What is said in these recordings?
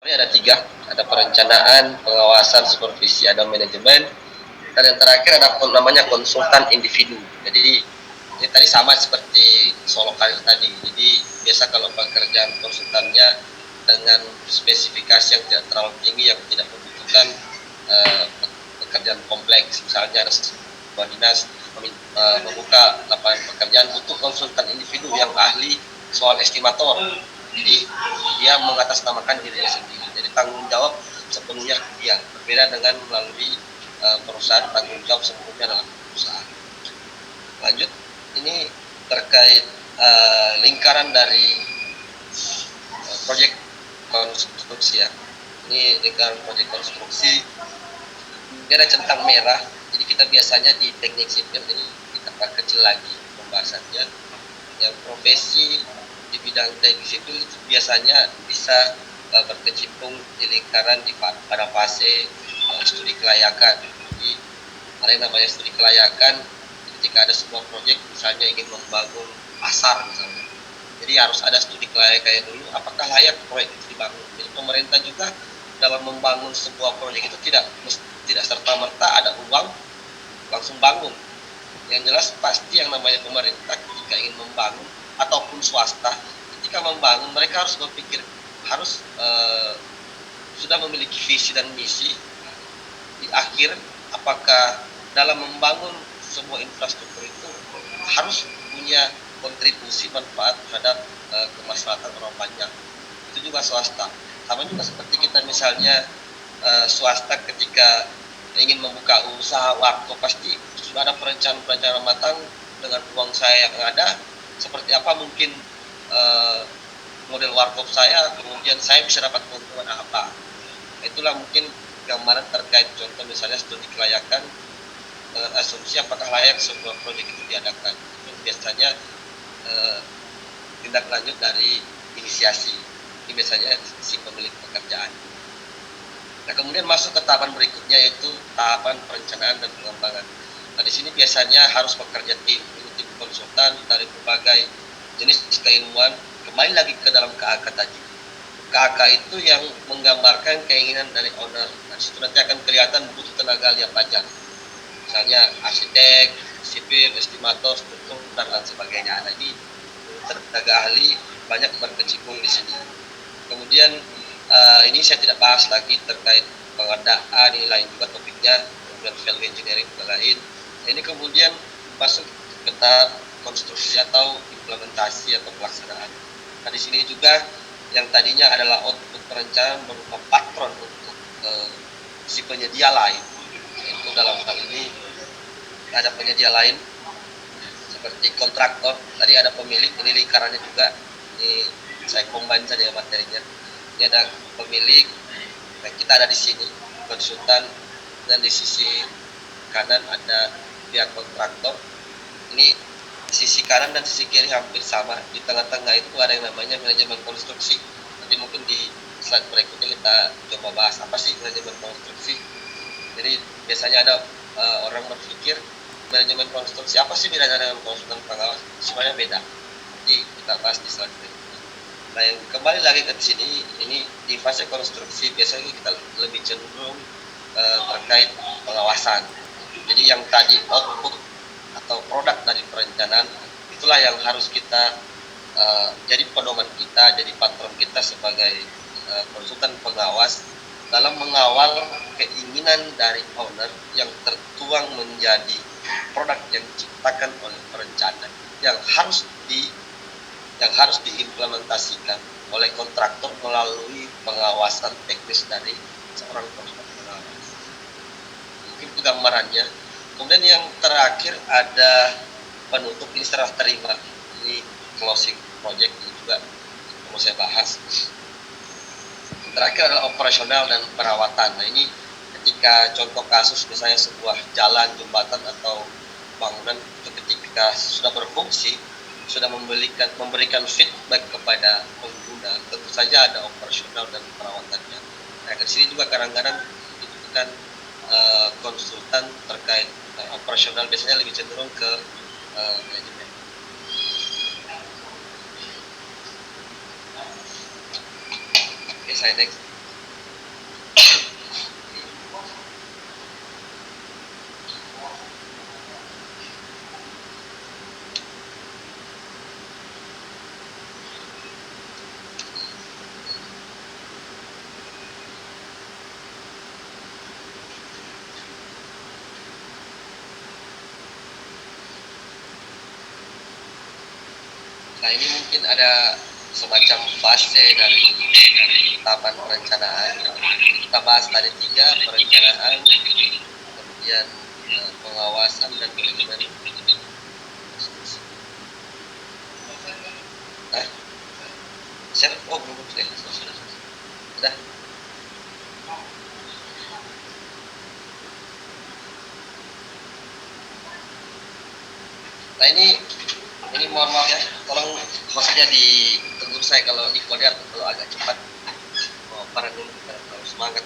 Ini ada tiga, ada perencanaan, pengawasan, supervisi, ada manajemen, dan yang terakhir ada namanya konsultan individu. Jadi ini tadi sama seperti solo karir tadi. Jadi biasa kalau pekerjaan konsultannya dengan spesifikasi yang tidak terlalu tinggi, yang tidak membutuhkan pekerjaan kompleks, misalnya ada sebuah dinas membuka lapangan pekerjaan, butuh konsultan individu yang ahli soal estimator. Jadi dia mengatasnamakan dirinya sendiri. Jadi tanggung jawab sepenuhnya dia. Berbeda dengan melalui perusahaan, tanggung jawab sepenuhnya dalam perusahaan. Lanjut, ini terkait lingkaran dari proyek konstruksi ya. Ini lingkaran proyek konstruksi. Dia ada centang merah. Jadi kita biasanya di teknik sipil ini kita perkecil lagi pembahasannya. Yang profesi di bidang teknik sipil itu biasanya bisa berkecimpung di lingkaran pada fase studi kelayakan. Jadi ada yang namanya studi kelayakan ketika ada sebuah proyek misalnya ingin membangun pasar misalnya. Jadi harus ada studi kelayakan dulu, apakah layak proyek itu dibangun. Jadi pemerintah juga dalam membangun sebuah proyek itu tidak serta-merta ada uang langsung bangun. Yang jelas pasti yang namanya pemerintah ketika ingin membangun ataupun swasta ketika membangun mereka harus berpikir harus sudah memiliki visi dan misi di akhir, apakah dalam membangun sebuah infrastruktur itu harus punya kontribusi manfaat terhadap kemaslahatan orang banyak. Itu juga swasta. Sama juga seperti kita misalnya swasta ketika ingin membuka usaha waktu pasti sudah ada perencanaan matang dengan uang saya yang ada seperti apa mungkin model warkop saya, kemudian saya bisa dapat keuntungan apa. Itulah mungkin gambaran terkait contoh misalnya studi kelayakan dengan asumsi apakah layak sebuah proyek itu diadakan. Itu biasanya tindak lanjut dari inisiasi. Ini biasanya si pemilik pekerjaan. Nah, kemudian masuk ke tahapan berikutnya yaitu tahapan perencanaan dan pengembangan. Nah, di sini biasanya harus bekerja tim konsultan dari berbagai jenis keilmuan. Kembali lagi ke dalam KAK tadi. KAK itu yang menggambarkan keinginan dari owner. Nah, situ nanti akan kelihatan butuh tenaga ahli apa aja. Misalnya arsitek, sipil, estimator, struktur, dan lain sebagainya. Nah, ini tenaga ahli banyak berkecimpung di sini. Kemudian ini saya tidak bahas lagi terkait pengadaan, ini lain juga topiknya, kemudian value engineering dan lain. Ini kemudian masuk ke tahap konstruksi atau implementasi atau pelaksanaan. Nah, di sini juga yang tadinya adalah output perencanaan berupa patron untuk si penyedia lain. Yaitu dalam hal ini ada penyedia lain seperti kontraktor, tadi ada pemilik, ini lingkarannya juga. Ini saya combine saja materinya. Ini ada pemilik, nah kita ada di sini konsultan, dan di sisi kanan ada pihak kontraktor. Ini sisi kanan dan sisi kiri hampir sama. Di tengah-tengah itu ada yang namanya manajemen konstruksi. Nanti mungkin di slide berikutnya kita coba bahas apa sih manajemen konstruksi. Jadi biasanya ada orang berpikir manajemen konstruksi apa sih bedanya dengan konsultan pengawas? Sebenarnya beda. Nanti kita bahas di slide berikutnya. Nah, yang kembali lagi ke sini, ini di fase konstruksi biasanya kita lebih cenderung terkait pengawasan. Jadi yang tadi output atau produk dari perencanaan itulah yang harus kita jadi pedoman kita, jadi patron kita sebagai konsultan pengawas dalam mengawal keinginan dari owner yang tertuang menjadi produk yang diciptakan oleh perencana yang harus diimplementasikan oleh kontraktor melalui pengawasan teknis dari seorang konsultan pengawas. Mungkin itu gambarannya. Kemudian yang terakhir ada penutup, ini serah terima. Ini closing project, ini juga mau saya bahas. Yang terakhir adalah operasional dan perawatan. Nah, ini ketika contoh kasus misalnya sebuah jalan, jembatan atau bangunan itu ketika sudah berfungsi, sudah memberikan feedback kepada pengguna, tentu saja ada operasional dan perawatannya. Nah, di sini juga kadang-kadang dibutuhkan konsultan terkait operasional, biasanya lebih cenderung ke manajemen. Oke, saya next. Nah, ini mungkin ada semacam fase dari tahapan perencanaan. Kita bahas tadi 3, perencanaan, kemudian pengawasan dan manajemen. Share? Oh, belum deh. Sudah. Nah, ini mohon maaf ya, tolong hostnya ditegur saya kalau dikode atau kalau agak cepat. Oh, para dulu kita harus semangat.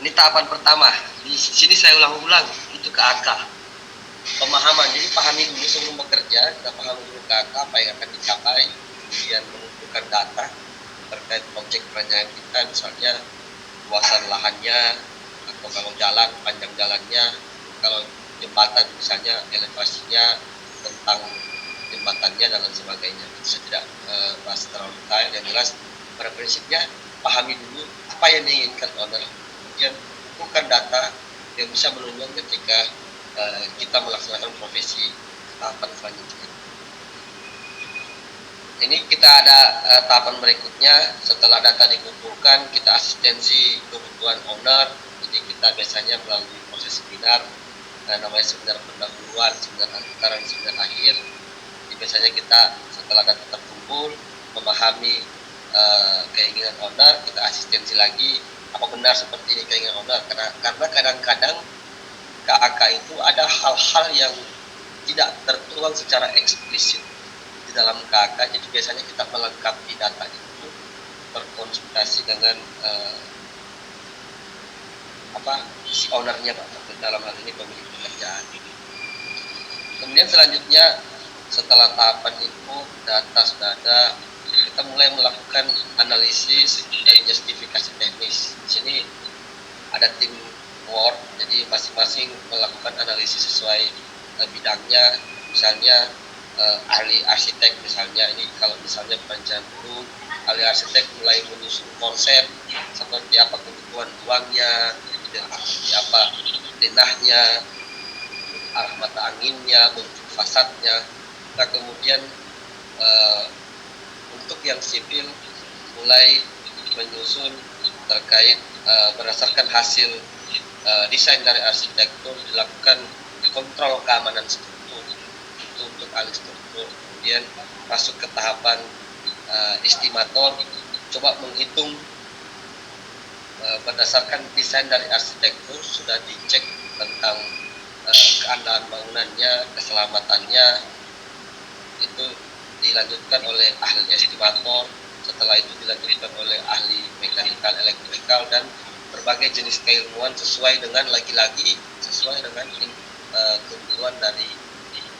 Ini tahapan pertama. Di sini saya ulang-ulang, itu ke akar pemahaman. Jadi pahami dulu sebelum bekerja, kita pahami dulu ke akar apa yang akan dicapai, kemudian mengumpulkan data terkait project perencanaan kita, misalnya luasan lahannya, atau kalau jalan, panjang jalannya, kalau jembatan misalnya elevasinya, tentang jembatannya dan lain sebagainya. Saya tidak bahas terlalu detail. Yang jelas pada prinsipnya pahami dulu apa yang diinginkan owner, kemudian bukan data yang bisa menunjang ketika kita melaksanakan profesi tahapan selanjutnya. Ini kita ada tahapan berikutnya. Setelah data dikumpulkan, kita asistensi kebutuhan owner. Jadi kita biasanya melalui proses seminar, namanya seminar pendahuluan, seminar antara, seminar akhir. Jadi biasanya kita setelah data terkumpul, memahami keinginan owner, kita asistensi lagi apa benar seperti ini keinginan owner, karena kadang-kadang KAK itu ada hal-hal yang tidak tertuang secara eksplisit di dalam KAK. Jadi biasanya kita melengkapi data itu, berkonsultasi dengan si ownernya Pak, dalam hal ini pemilik pekerjaan. Kemudian selanjutnya setelah tahapan info data sudah ada, kita mulai melakukan analisis dan justifikasi teknis. Di sini ada tim work, jadi masing-masing melakukan analisis sesuai bidangnya. Misalnya ahli arsitek misalnya, ini kalau misalnya perencanaan dulu, ahli arsitek mulai menyusun konsep seperti apa kebutuhan ruangnya, seperti apa denahnya, arah mata anginnya, bentuk fasadnya. Nah, kemudian untuk yang sipil mulai menyusun terkait berdasarkan hasil desain dari arsitektur, dilakukan kontrol keamanan struktur itu untuk ahli struktur. Kemudian masuk ke tahapan estimator, coba menghitung berdasarkan desain dari arsitektur, sudah dicek tentang keandalan bangunannya, keselamatannya, itu dilanjutkan oleh ahli estimator. Setelah itu dilanjutkan oleh ahli mekanikal, elektrikal, dan berbagai jenis keilmuan sesuai dengan kebutuhan dari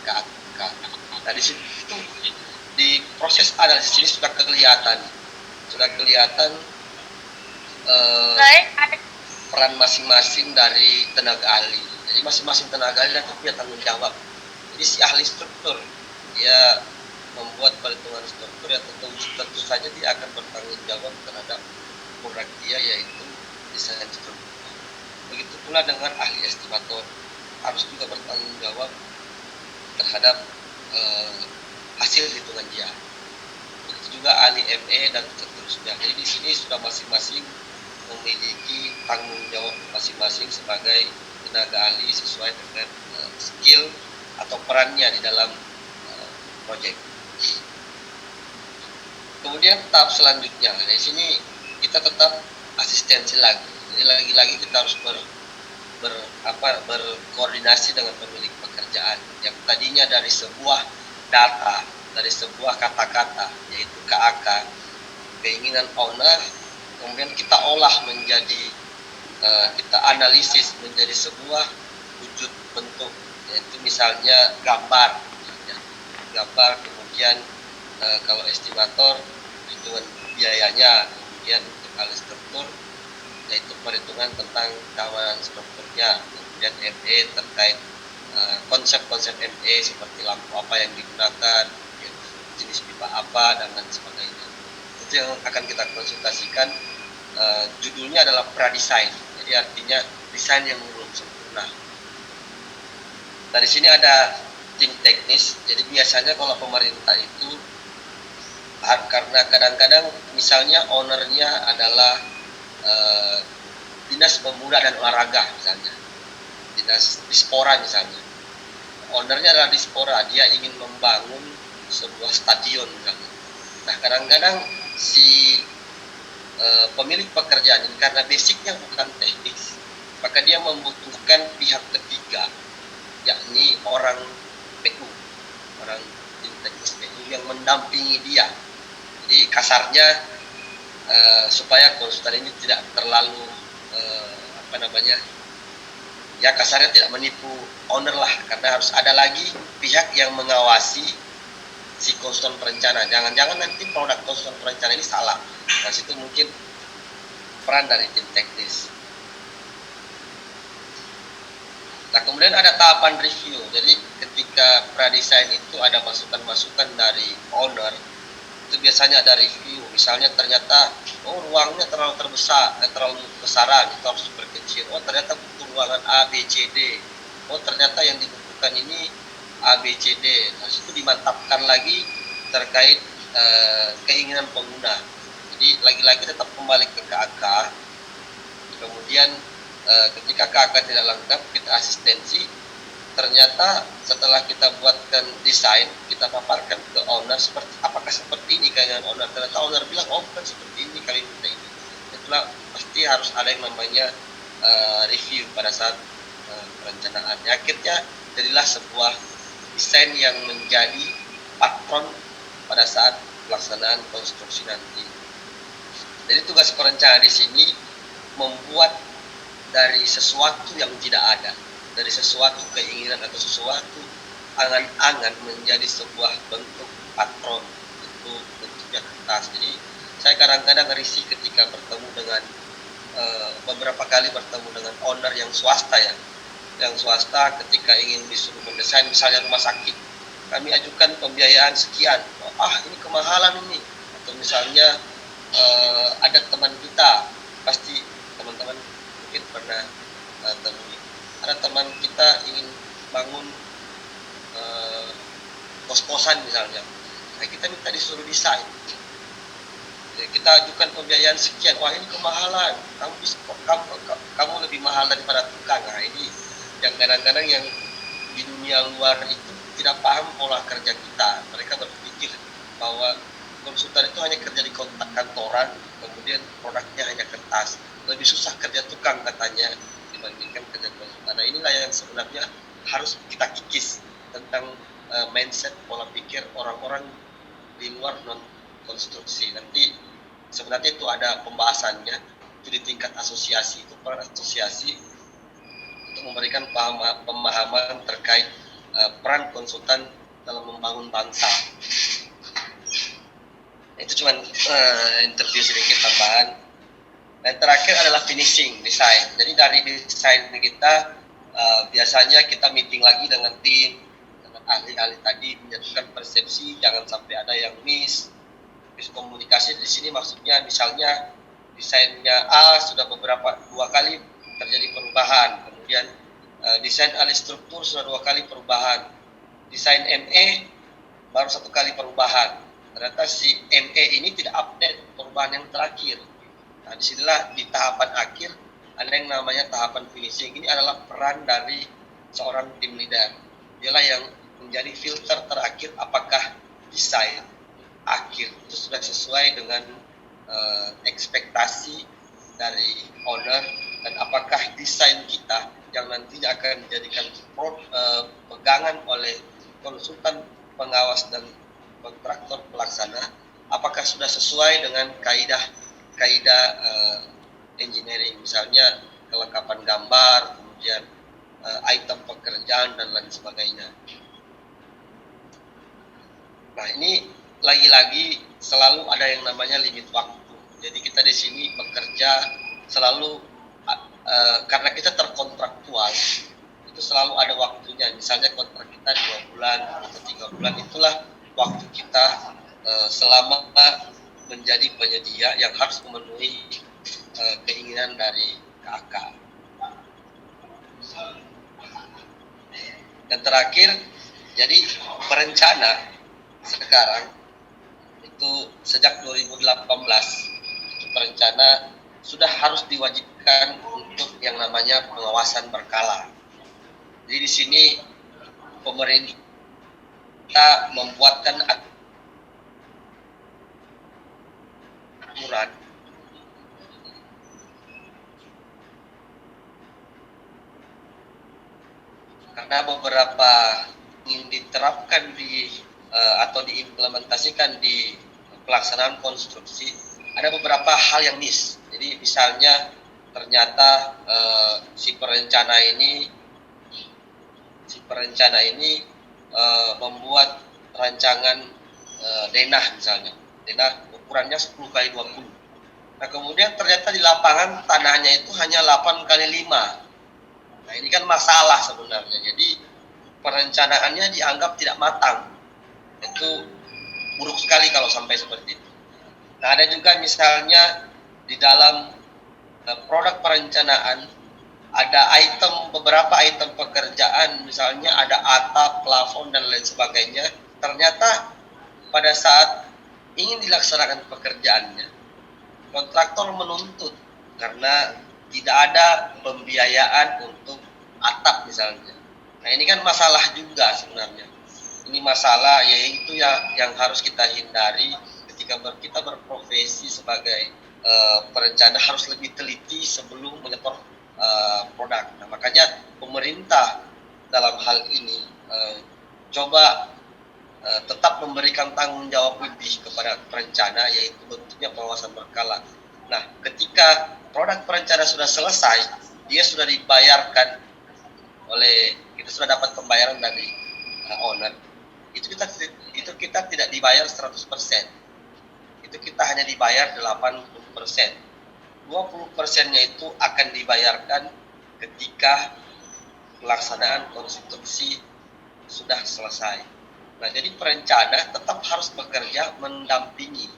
KAK. Nah, di situ di proses analisis ini sudah kelihatan peran masing-masing dari tenaga ahli. Jadi masing-masing tenaga ahli punya tanggung jawab. Jadi si ahli struktur dia membuat perhitungan struktur, ya tentu saja dia akan bertanggung jawab terhadap produk dia, yaitu desain struktur. Begitu pula dengan ahli estimator, harus juga bertanggung jawab terhadap hasil hitungan dia. Begitu juga ahli ME dan seterusnya. Jadi di sini sudah masing-masing memiliki tanggung jawab masing-masing sebagai tenaga ahli sesuai dengan skill atau perannya di dalam proyek. Kemudian tahap selanjutnya, di sini kita tetap asistensi lagi. Jadi lagi-lagi kita harus berkoordinasi dengan pemilik pekerjaan yang tadinya dari sebuah data, dari sebuah kata-kata, yaitu KAK, keinginan owner, kemudian kita olah menjadi, kita analisis menjadi sebuah wujud bentuk, yaitu misalnya gambar, kemudian kalau estimator hitungan biayanya, kemudian untuk ahli struktur yaitu perhitungan tentang keamanan strukturnya, kemudian ME terkait konsep-konsep ME seperti lampu apa yang digunakan, jenis pipa apa, dan lain sebagainya. Itu yang akan kita konsultasikan. Judulnya adalah pradesain, jadi artinya desain yang belum sempurna. Nah, di sini ada tim teknis. Jadi biasanya kalau pemerintah itu karena kadang-kadang misalnya ownernya adalah dinas pemuda dan olahraga misalnya, dinas Dispora misalnya, ownernya adalah Dispora, dia ingin membangun sebuah stadion misalnya. Nah kadang-kadang si pemilik pekerjaan ini karena basicnya bukan teknis, maka dia membutuhkan pihak ketiga, yakni orang PU, orang tim teknis PU yang mendampingi dia. Jadi kasarnya supaya konsultan ini tidak terlalu ya kasarnya tidak menipu owner lah, karena harus ada lagi pihak yang mengawasi si konsultan perencana. Jangan-jangan nanti produk konsultan perencana ini salah. Nah situ mungkin peran dari tim teknis. Nah kemudian ada tahapan review. Jadi ketika pradesain itu ada masukan-masukan dari owner, itu biasanya ada review. Misalnya ternyata ruangnya terlalu terlalu besaran, itu harus diperkecil. Ternyata butuh ruangan A, B, C, D. Ternyata yang dibutuhkan ini A, B, C, D. Nah itu dimantapkan lagi terkait keinginan pengguna. Jadi lagi-lagi tetap kembali ke KAK. Kemudian ketika KAK tidak lengkap, kita asistensi. Ternyata setelah kita buatkan desain, kita paparkan ke owner apakah seperti ini keinginan owner. Ternyata owner bilang bukan seperti ini, kali ini. Itulah pasti harus ada yang namanya review pada saat perencanaan. Akhirnya jadilah sebuah desain yang menjadi patron pada saat pelaksanaan konstruksi nanti. Jadi tugas perencana di sini membuat dari sesuatu yang tidak ada, dari sesuatu keinginan atau sesuatu angan-angan menjadi sebuah bentuk patron, bentuknya kertas. Jadi saya kadang-kadang risih ketika bertemu dengan beberapa kali bertemu dengan owner yang swasta ya, yang swasta ketika ingin disuruh mendesain misalnya rumah sakit, kami ajukan pembiayaan sekian, ini kemahalan ini. Atau misalnya ada teman kita, pasti teman-teman mungkin pernah temui, ada teman kita ingin bangun kos-kosan misalnya, nah kita minta disuruh desain, kita ajukan pembiayaan sekian, ini kemahalan, kamu lebih mahal daripada tukang. Nah ini yang kadang-kadang yang di dunia luar itu tidak paham pola kerja kita. Mereka berpikir bahwa konsultan itu hanya kerja di kantoran, kemudian produknya hanya kertas. Lebih susah kerja tukang katanya dibandingkan kerja konsultan. Nah inilah yang sebenarnya harus kita kikis tentang mindset, pola pikir orang-orang di luar non konstruksi. Nanti sebenarnya itu ada pembahasannya, itu di tingkat asosiasi, itu peran asosiasi untuk memberikan pemahaman terkait peran konsultan dalam membangun bangsa. Itu cuma interview sedikit tambahan. Dan terakhir adalah finishing desain. Jadi dari desain kita biasanya kita meeting lagi dengan tim, dengan ahli-ahli tadi, menyatukan persepsi, jangan sampai ada yang miskomunikasi. Di sini maksudnya misalnya desainnya A sudah dua kali terjadi perubahan, kemudian desain alih struktur sudah 2 kali perubahan, desain ME baru 1 kali perubahan. Ternyata si ME ini tidak update perubahan yang terakhir. Nah, disinilah di tahapan akhir ada yang namanya tahapan finishing. Ini adalah peran dari seorang tim leader. Dialah yang menjadi filter terakhir apakah desain akhir itu sudah sesuai dengan ekspektasi dari owner, dan apakah desain kita yang nantinya akan dijadikan pegangan oleh konsultan pengawas dan kontraktor pelaksana, apakah sudah sesuai dengan kaidah engineering, misalnya kelengkapan gambar, kemudian item pekerjaan dan lain sebagainya. Nah ini lagi-lagi selalu ada yang namanya limit waktu. Jadi kita di sini bekerja selalu karena kita terkontraktual, itu selalu ada waktunya. Misalnya kontrak kita 2 bulan atau 3 bulan, itulah waktu kita selama menjadi penyedia yang harus memenuhi keinginan dari KAK. Dan terakhir Jadi perencana sekarang itu sejak 2018 itu perencana sudah harus diwajibkan untuk yang namanya pengawasan berkala. Jadi di sini pemerintah membuatkan aturan karena beberapa ingin diterapkan atau diimplementasikan di pelaksanaan konstruksi, ada beberapa hal yang miss. Jadi misalnya ternyata si perencana ini membuat rancangan denah misalnya. Denah ukurannya 10 kali 20. Nah, kemudian ternyata di lapangan tanahnya itu hanya 8 kali 5. Nah, ini kan masalah sebenarnya. Jadi perencanaannya dianggap tidak matang. Itu buruk sekali kalau sampai seperti itu. Nah, ada juga misalnya di dalam produk perencanaan ada beberapa item pekerjaan, misalnya ada atap, plafon, dan lain sebagainya. Ternyata pada saat ingin dilaksanakan pekerjaannya, kontraktor menuntut karena tidak ada pembiayaan untuk atap misalnya. Nah, ini kan masalah juga sebenarnya. Ini masalah yaitu yang harus kita hindari ketika kita berprofesi sebagai perencana, harus lebih teliti sebelum menyetor produk. Nah, makanya pemerintah dalam hal ini coba tetap memberikan tanggung jawab lebih kepada perencana, yaitu bentuknya pengawasan berkala. Nah, ketika produk perencana sudah selesai, dia sudah dibayarkan kita sudah dapat pembayaran dari owner. Itu kita tidak dibayar 100%. Itu kita hanya dibayar 80%. 20%-nya itu akan dibayarkan ketika pelaksanaan konstruksi sudah selesai. Nah, jadi perencana tetap harus bekerja mendampingi.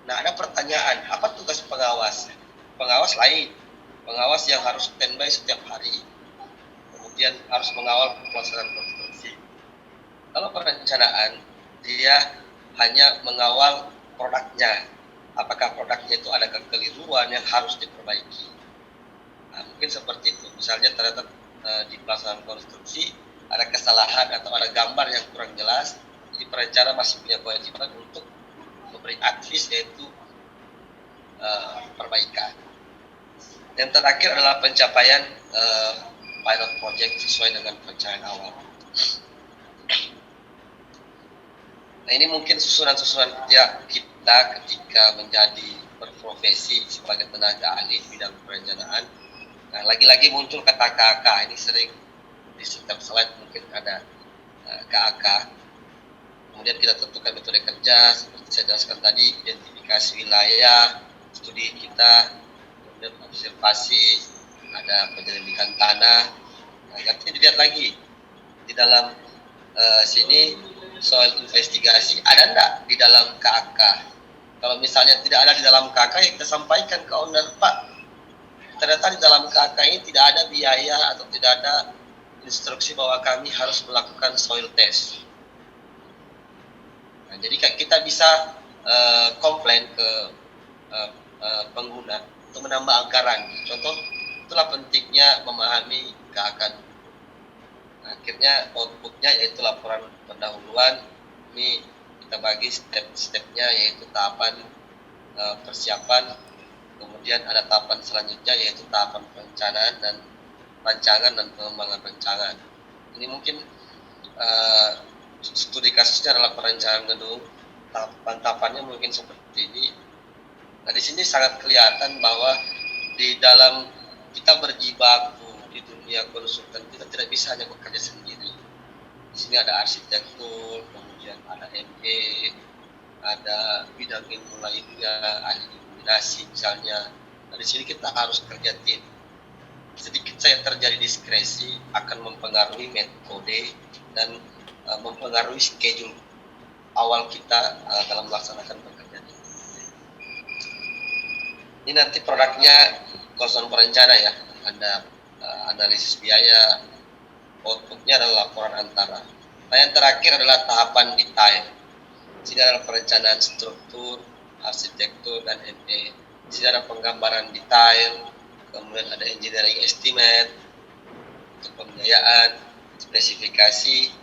Nah, ada pertanyaan, apa tugas pengawas? Pengawas lain, pengawas yang harus standby setiap hari, kemudian harus mengawal pelaksanaan konstruksi. Kalau perencanaan, dia hanya mengawal produknya. Apakah produknya itu ada kekeliruan yang harus diperbaiki. Nah, mungkin seperti itu. Misalnya ternyata di pelaksanaan konstruksi ada kesalahan atau ada gambar yang kurang jelas, jadi perencana masih punya kewajiban untuk memberi advies, yaitu perbaikan. Yang terakhir adalah pencapaian pilot project sesuai dengan perencanaan awal. Nah, ini mungkin susunan-susunan kerja kita ketika menjadi berprofesi sebagai tenaga ahli di bidang perencanaan. Nah, lagi-lagi muncul kata KAK. Ini sering di setiap slide mungkin ada KAK. Kemudian kita tentukan metode kerja, seperti saya jelaskan tadi, identifikasi wilayah, studi kita, kemudian observasi, ada penyelidikan tanah. Nah, nanti dilihat lagi di dalam sini soal investigasi ada enggak di dalam KAK. Kalau misalnya tidak ada di dalam KAK, ya kita sampaikan ke owner, Pak, ternyata di dalam KAK ini tidak ada biaya atau tidak ada instruksi bahwa kami harus melakukan soil test. Nah, jadi kita bisa komplain ke pengguna untuk menambah anggaran. Contoh, itulah pentingnya memahami KAK. Akhirnya outputnya yaitu laporan pendahuluan. Ini kita bagi step-stepnya, yaitu tahapan persiapan, kemudian ada tahapan selanjutnya yaitu tahapan perencanaan dan rancangan dan pengembangan rancangan. Ini mungkin studi kasusnya adalah perencanaan gedung. Tahapan-tahapannya mungkin seperti ini. Nah, di sini sangat kelihatan bahwa di dalam kita berjibaku di dunia konsultan, kita tidak bisa hanya bekerja sendiri. Di sini ada arsitektur, kemudian ada ME, ada bidang ilmu lainnya, ahli iluminasi misalnya. Nah, di sini kita harus kerja tim. Sedikit saya terjadi diskresi akan mempengaruhi metode dan mempengaruhi schedule awal kita dalam melaksanakan pekerjaan ini. Ini nanti produknya konsultan perencana ya, ada analisis biaya, outputnya adalah laporan antara. Nah, yang terakhir adalah tahapan detail. Di sini adalah perencanaan struktur, arsitektur, dan ME. Di sini ada penggambaran detail, kemudian ada engineering estimate, untuk pembiayaan, spesifikasi,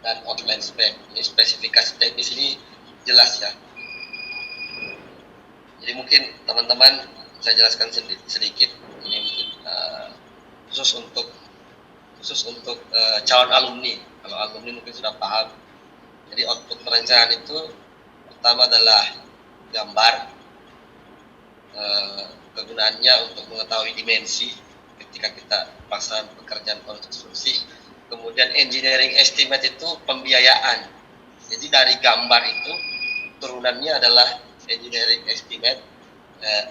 dan outline spec. Ini spesifikasi teknis ini jelas ya. Jadi mungkin teman-teman saya jelaskan sedikit. Ini mungkin khusus untuk calon alumni. Kalau alumni mungkin sudah paham. Jadi output perencanaan itu pertama adalah gambar, kegunaannya untuk mengetahui dimensi ketika kita pelaksanaan pekerjaan konstruksi. Kemudian engineering estimate itu pembiayaan. Jadi dari gambar itu turunannya adalah engineering estimate,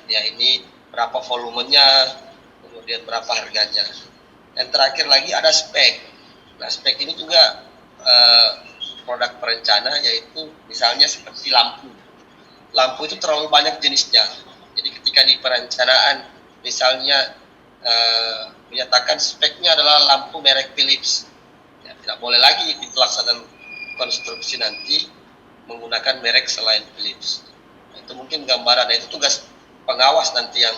ya ini berapa volumenya, kemudian berapa harganya. Yang terakhir lagi ada spek. Nah, spek ini juga produk perencana, yaitu misalnya seperti lampu. Lampu itu terlalu banyak jenisnya. Jadi ketika di perencanaan misalnya menyatakan speknya adalah lampu merek Philips, ya, tidak boleh lagi di pelaksanaan konstruksi nanti menggunakan merek selain Philips. Nah, itu mungkin gambaran. Nah, itu tugas pengawas nanti yang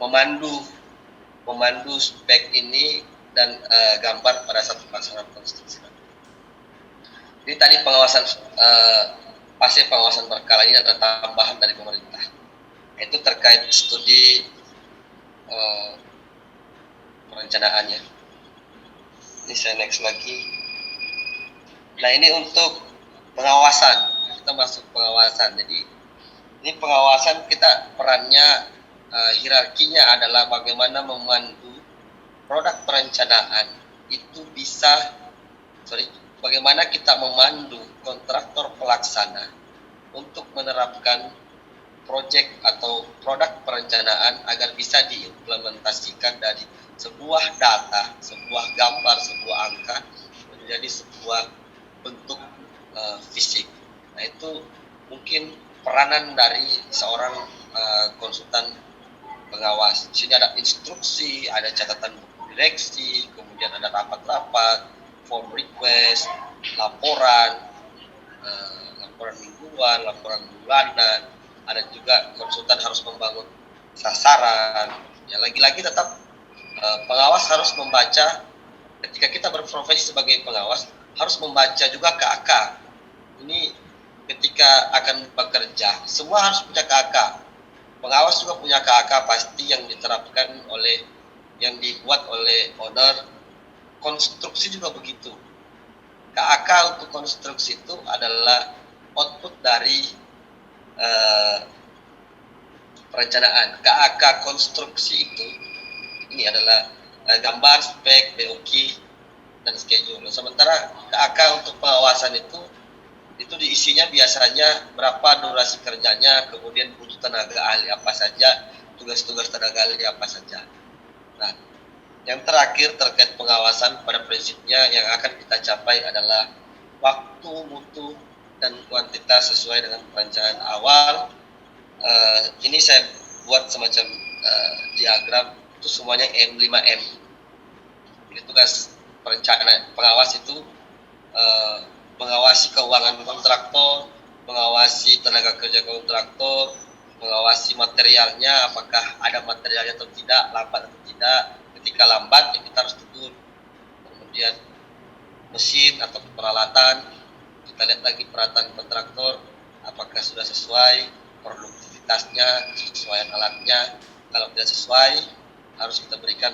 memandu spek ini dan gambar pada saat pelaksanaan konstruksi. Jadi tadi pengawasan fase pengawasan berkala ini ada tambahan dari pemerintah. Itu terkait studi perencanaannya. Ini saya next lagi. Nah, ini untuk pengawasan. Kita masuk pengawasan. Jadi ini pengawasan kita perannya hierarkinya adalah bagaimana memandu produk perencanaan itu bagaimana kita memandu kontraktor pelaksana untuk menerapkan proyek atau produk perencanaan agar bisa diimplementasikan dari sebuah data, sebuah gambar, sebuah angka menjadi sebuah bentuk fisik. Nah, itu mungkin peranan dari seorang konsultan pengawas. Di sini ada instruksi, ada catatan buku direksi, kemudian ada rapat-rapat, form request, laporan mingguan, laporan bulanan. Ada juga konsultan harus membangun sasaran. Ya, lagi-lagi tetap pengawas harus membaca. Ketika kita berprofesi sebagai pengawas, harus membaca juga KAK. Ini ketika akan bekerja, semua harus punya KAK. Pengawas juga punya KAK pasti yang diterapkan yang dibuat oleh owner. Konstruksi juga begitu. KAK untuk konstruksi itu adalah output dari perencanaan. KAK konstruksi itu ini adalah gambar, spek, BOQ, dan schedule. Sementara KAK untuk pengawasan itu diisinya biasanya berapa durasi kerjanya, kemudian butuh tenaga ahli apa saja, tugas-tugas tenaga ahli apa saja. Nah, yang terakhir terkait pengawasan pada prinsipnya yang akan kita capai adalah waktu, mutu, dan kuantitas sesuai dengan perencanaan awal. Ini saya buat semacam diagram, itu semuanya M5M. Jadi tugas pengawas itu mengawasi keuangan kontraktor, mengawasi tenaga kerja kontraktor, mengawasi materialnya, apakah ada materialnya atau tidak, lambat atau tidak. Ketika lambat, ya kita harus tegur. Kemudian mesin atau peralatan, kita lihat lagi peralatan kontraktor, apakah sudah sesuai produktivitasnya, kesesuaian alatnya. Kalau tidak sesuai, harus kita berikan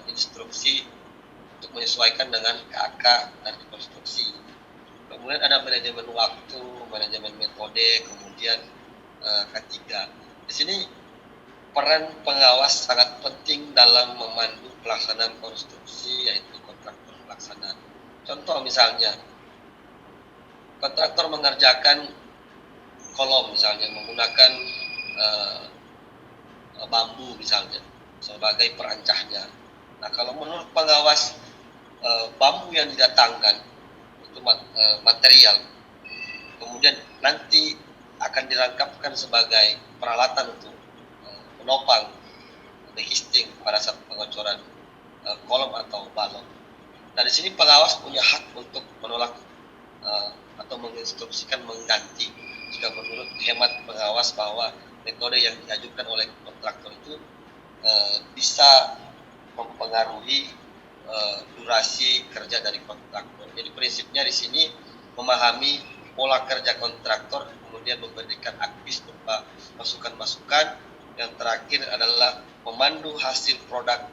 instruksi untuk menyesuaikan dengan KAK dan konstruksi. Kemudian ada manajemen waktu, manajemen metode, kemudian ketiga. Di sini peran pengawas sangat penting dalam memandu pelaksanaan konstruksi, yaitu kontraktor pelaksana. Contoh misalnya, kontraktor mengerjakan kolom misalnya menggunakan bambu misalnya sebagai perancahnya. Nah, kalau menurut pengawas bambu yang didatangkan itu material, kemudian nanti akan dirangkapkan sebagai peralatan untuk menopang, dehisting pada saat pengocoran kolom atau balok. Nah, di sini pengawas punya hak untuk menolak atau menginstruksikan mengganti jika menurut hemat pengawas bahwa metode yang diajukan oleh kontraktor itu bisa mempengaruhi durasi kerja dari kontraktor. Jadi prinsipnya di sini memahami pola kerja kontraktor, kemudian memberikan akvis berupa masukan-masukan. Yang terakhir adalah memandu hasil produk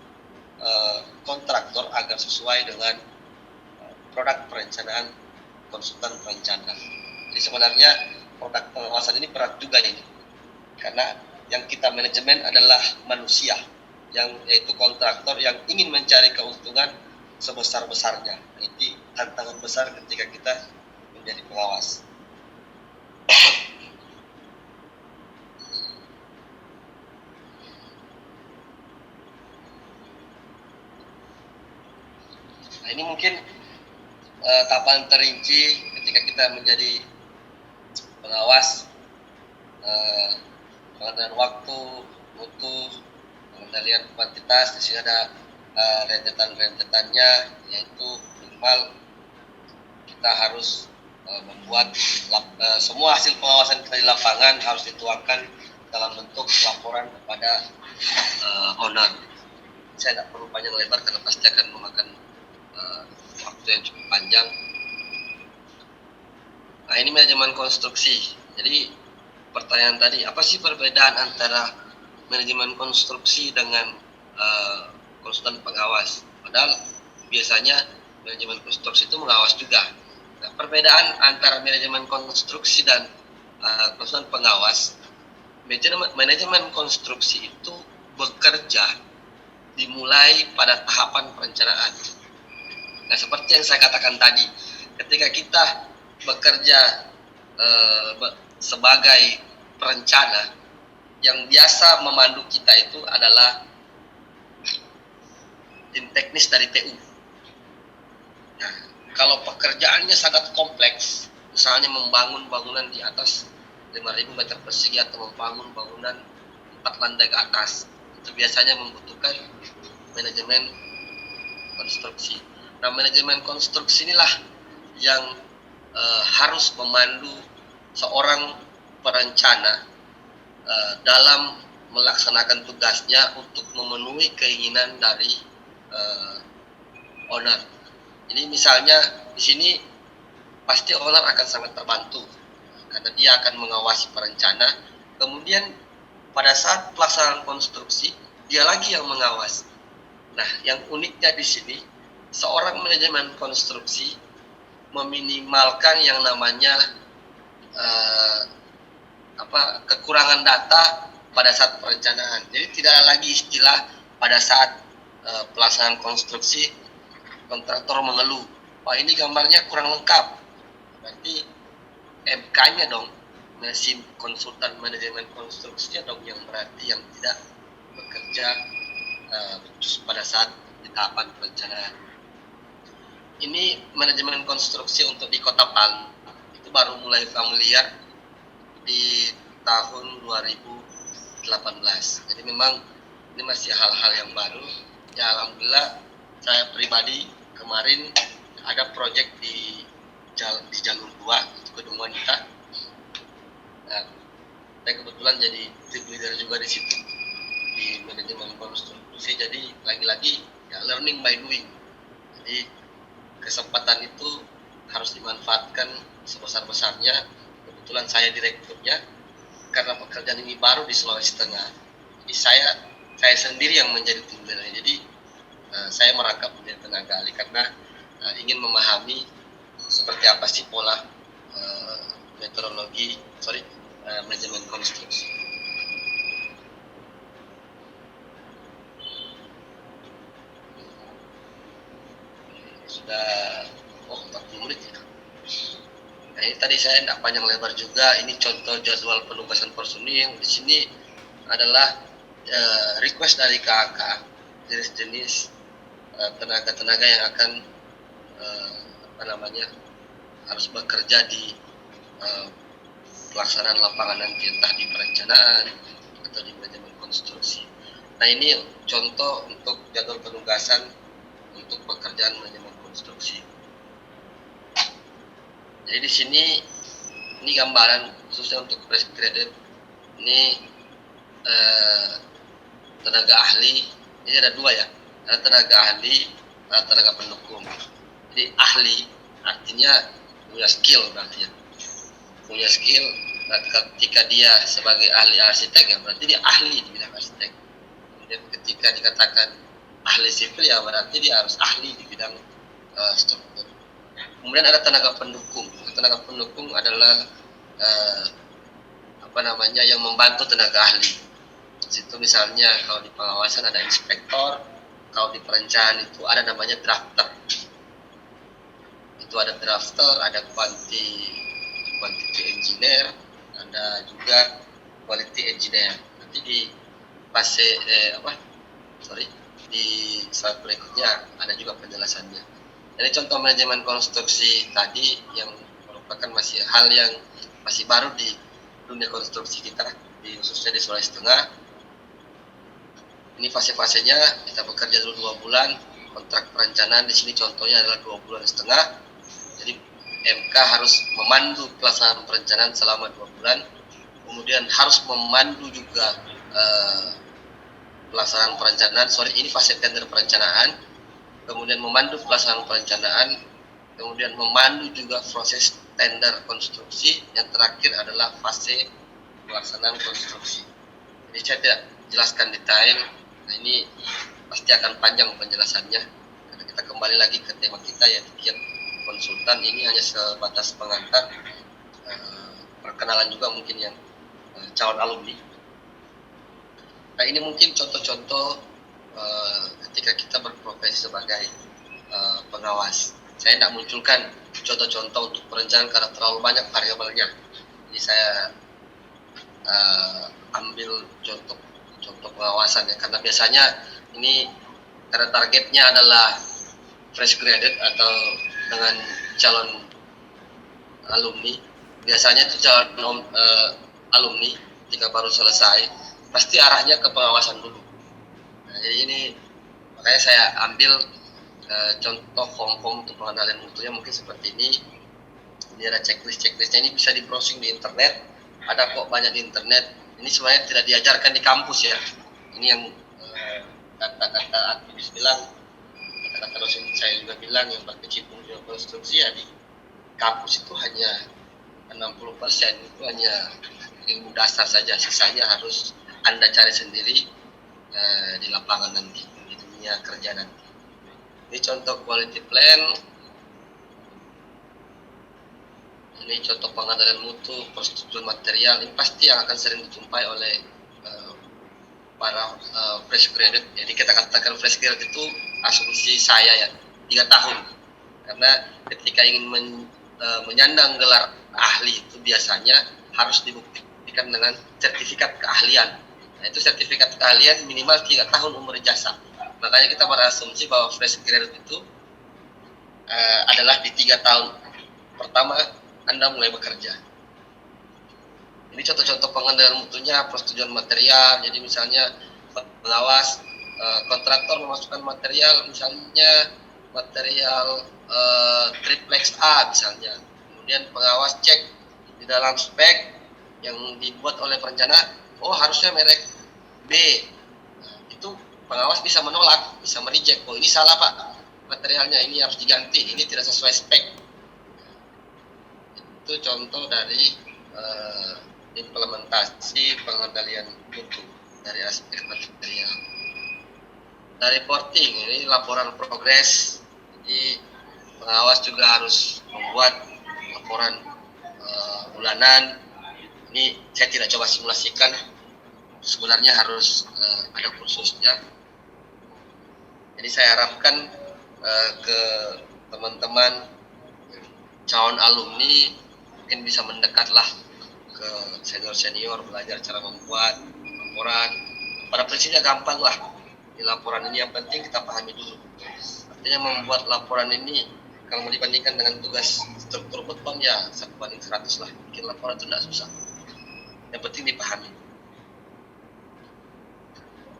kontraktor agar sesuai dengan produk perencanaan konsultan perencana. Jadi sebenarnya produk pengawasan ini berat juga ini, karena yang kita manajemen adalah manusia, yaitu kontraktor yang ingin mencari keuntungan sebesar-besarnya. Ini tantangan besar ketika kita menjadi pengawas. Nah, ini mungkin tahapan terinci ketika kita menjadi pengawas, pengendalian waktu, mutu, pengendalian kuantitas. Di sini ada rentetan-rentetannya, yaitu minimal kita harus membuat semua hasil pengawasan kita di lapangan harus dituangkan dalam bentuk laporan kepada owner. Saya tidak perlu panjang lebar karena pasti akan memakan waktu yang cukup panjang. Nah, ini manajemen konstruksi. Jadi pertanyaan tadi, apa sih perbedaan antara manajemen konstruksi dengan konsultan pengawas? Padahal biasanya manajemen konstruksi itu mengawas juga. Nah, perbedaan antara manajemen konstruksi dan konsultan pengawas, manajemen konstruksi itu bekerja dimulai pada tahapan perencanaan. Nah, seperti yang saya katakan tadi, ketika kita bekerja sebagai perencana, yang biasa memandu kita itu adalah tim teknis dari TU. Nah, kalau pekerjaannya sangat kompleks, misalnya membangun bangunan di atas 5.000 meter persegi atau membangun bangunan 4 lantai ke atas, itu biasanya membutuhkan manajemen konstruksi. Nah, manajemen konstruksi inilah yang harus memandu seorang perencana dalam melaksanakan tugasnya untuk memenuhi keinginan dari owner. Jadi misalnya di sini pasti owner akan sangat terbantu karena dia akan mengawasi perencana. Kemudian pada saat pelaksanaan konstruksi dia lagi yang mengawas. Nah, yang uniknya di sini seorang manajemen konstruksi meminimalkan yang namanya kekurangan data pada saat perencanaan. Jadi tidak ada lagi istilah pada saat pelaksanaan konstruksi kontraktor mengeluh, wah ini gambarnya kurang lengkap, berarti MK-nya dong, mesin konsultan manajemen konstruksinya dong yang berarti yang tidak bekerja pada saat di tahapan perencanaan. Ini manajemen konstruksi untuk di Kota Palu itu baru mulai familiar di tahun 2018. Jadi memang ini masih hal-hal yang baru. Ya alhamdulillah saya pribadi kemarin ada proyek di jalur 2 itu gedung wanita. Nah, saya kebetulan jadi tim leader juga di situ di manajemen konstruksi. Jadi lagi-lagi ya learning by doing. Jadi kesempatan itu harus dimanfaatkan sebesar-besarnya. Kebetulan saya direkturnya karena pekerjaan ini baru di Sulawesi Tengah. Jadi saya sendiri yang menjadi tim leader. Jadi saya merangkap menjadi tenaga ahli karena ingin memahami seperti apa sih pola manajemen konstruksi. Sudah 40 menit ya. Nah, ini tadi saya tidak panjang lebar juga. Ini contoh jadwal penugasan personil. Di sini adalah request dari KAK, jenis-jenis tenaga-tenaga yang akan harus bekerja di pelaksanaan lapangan nanti, entah di perencanaan atau di manajemen konstruksi. Nah, ini contoh untuk jadwal penugasan untuk pekerjaan manajemen konstruksi. konstruksi. Jadi di sini ini gambaran khususnya untuk fresh graduate. Ini tenaga ahli. Ini ada dua ya, ada tenaga ahli, ada tenaga pendukung. Jadi ahli artinya punya skill berarti ya, punya skill. Nah, ketika dia sebagai ahli arsitek ya berarti dia ahli di bidang arsitek. Kemudian ketika dikatakan ahli sipil ya berarti dia harus ahli di bidang struktur. Kemudian ada tenaga pendukung. Tenaga pendukung adalah yang membantu tenaga ahli. Situ misalnya kalau di pengawasan ada inspektor, kalau di perencanaan itu ada namanya drafter. Itu ada drafter, ada quantity engineer, ada juga quality engineer. Nanti di fase di slide berikutnya ada juga penjelasannya. Jadi contoh manajemen konstruksi tadi yang merupakan masih hal yang masih baru di dunia konstruksi kita, khususnya di Sulawesi Tengah. Ini fase-fasenya kita bekerja dulu 2 bulan, kontrak perencanaan di sini contohnya adalah 2,5 bulan. Jadi MK harus memandu pelaksanaan perencanaan selama 2 bulan, kemudian harus memandu juga pelaksanaan perencanaan. Ini fase tender perencanaan, kemudian memandu pelaksanaan perencanaan, kemudian memandu juga proses tender konstruksi, yang terakhir adalah fase pelaksanaan konstruksi. Jadi saya tidak jelaskan detail, nah ini pasti akan panjang penjelasannya, karena kita kembali lagi ke tema kita yaitu kiat konsultan. Ini hanya sebatas pengantar, perkenalan juga mungkin yang calon alumni. Nah ini mungkin contoh-contoh ketika kita berprofesi sebagai pengawas. Saya tidak munculkan contoh-contoh untuk perencanaan karena terlalu banyak variabelnya. Jadi saya ambil contoh pengawasan ya, karena biasanya ini karena targetnya adalah fresh graduate atau dengan calon alumni. Biasanya itu calon alumni ketika baru selesai pasti arahnya ke pengawasan dulu. Nah, jadi ini makanya saya ambil contoh form untuk pengendalian mutunya mungkin seperti ini. Ini ada checklistnya, ini bisa di browsing di internet, ada kok banyak di internet. Ini sebenarnya tidak diajarkan di kampus ya. Ini yang kata-kata aktivis bilang, kata-kata dosen saya juga bilang, yang berkecimpung di konstruksi ya di kampus itu hanya 60% itu hanya ilmu dasar saja, sisanya harus Anda cari sendiri di lapangan nanti, di dunia kerja nanti. Ini contoh quality plan, ini contoh pengendalian mutu, persetujuan material. Ini pasti yang akan sering dijumpai oleh para fresh graduate. Jadi kita katakan fresh graduate itu asumsi saya ya 3 tahun, karena ketika ingin menyandang gelar ahli itu biasanya harus dibuktikan dengan sertifikat keahlian. Nah, itu sertifikat keahlian minimal 3 tahun umur ijazah. Makanya kita berasumsi bahwa fresh graduate itu adalah di 3 tahun pertama Anda mulai bekerja. Ini contoh-contoh pengendalian mutunya, persetujuan material. Jadi misalnya pengawas kontraktor memasukkan material, misalnya material triplex A misalnya. Kemudian pengawas cek di dalam spek yang dibuat oleh perencana, oh harusnya merek B. Nah, itu pengawas bisa menolak, bisa mereject. Oh ini salah Pak, materialnya ini harus diganti, ini tidak sesuai spek. Itu contoh dari implementasi pengendalian mutu dari aspek material. Dari reporting, ini laporan progres. Jadi pengawas juga harus membuat laporan bulanan. Ini saya tidak coba simulasikan, sebenarnya harus ada kursusnya. Jadi saya harapkan ke teman-teman calon alumni mungkin bisa mendekatlah ke senior-senior, belajar cara membuat laporan. Pada prinsipnya gampang lah. Di laporan ini yang penting kita pahami dulu. Artinya membuat laporan ini kalau mau dibandingkan dengan tugas struktur beton ya 1/100 lah. Bikin laporan itu tidak susah. Yang penting dipahami.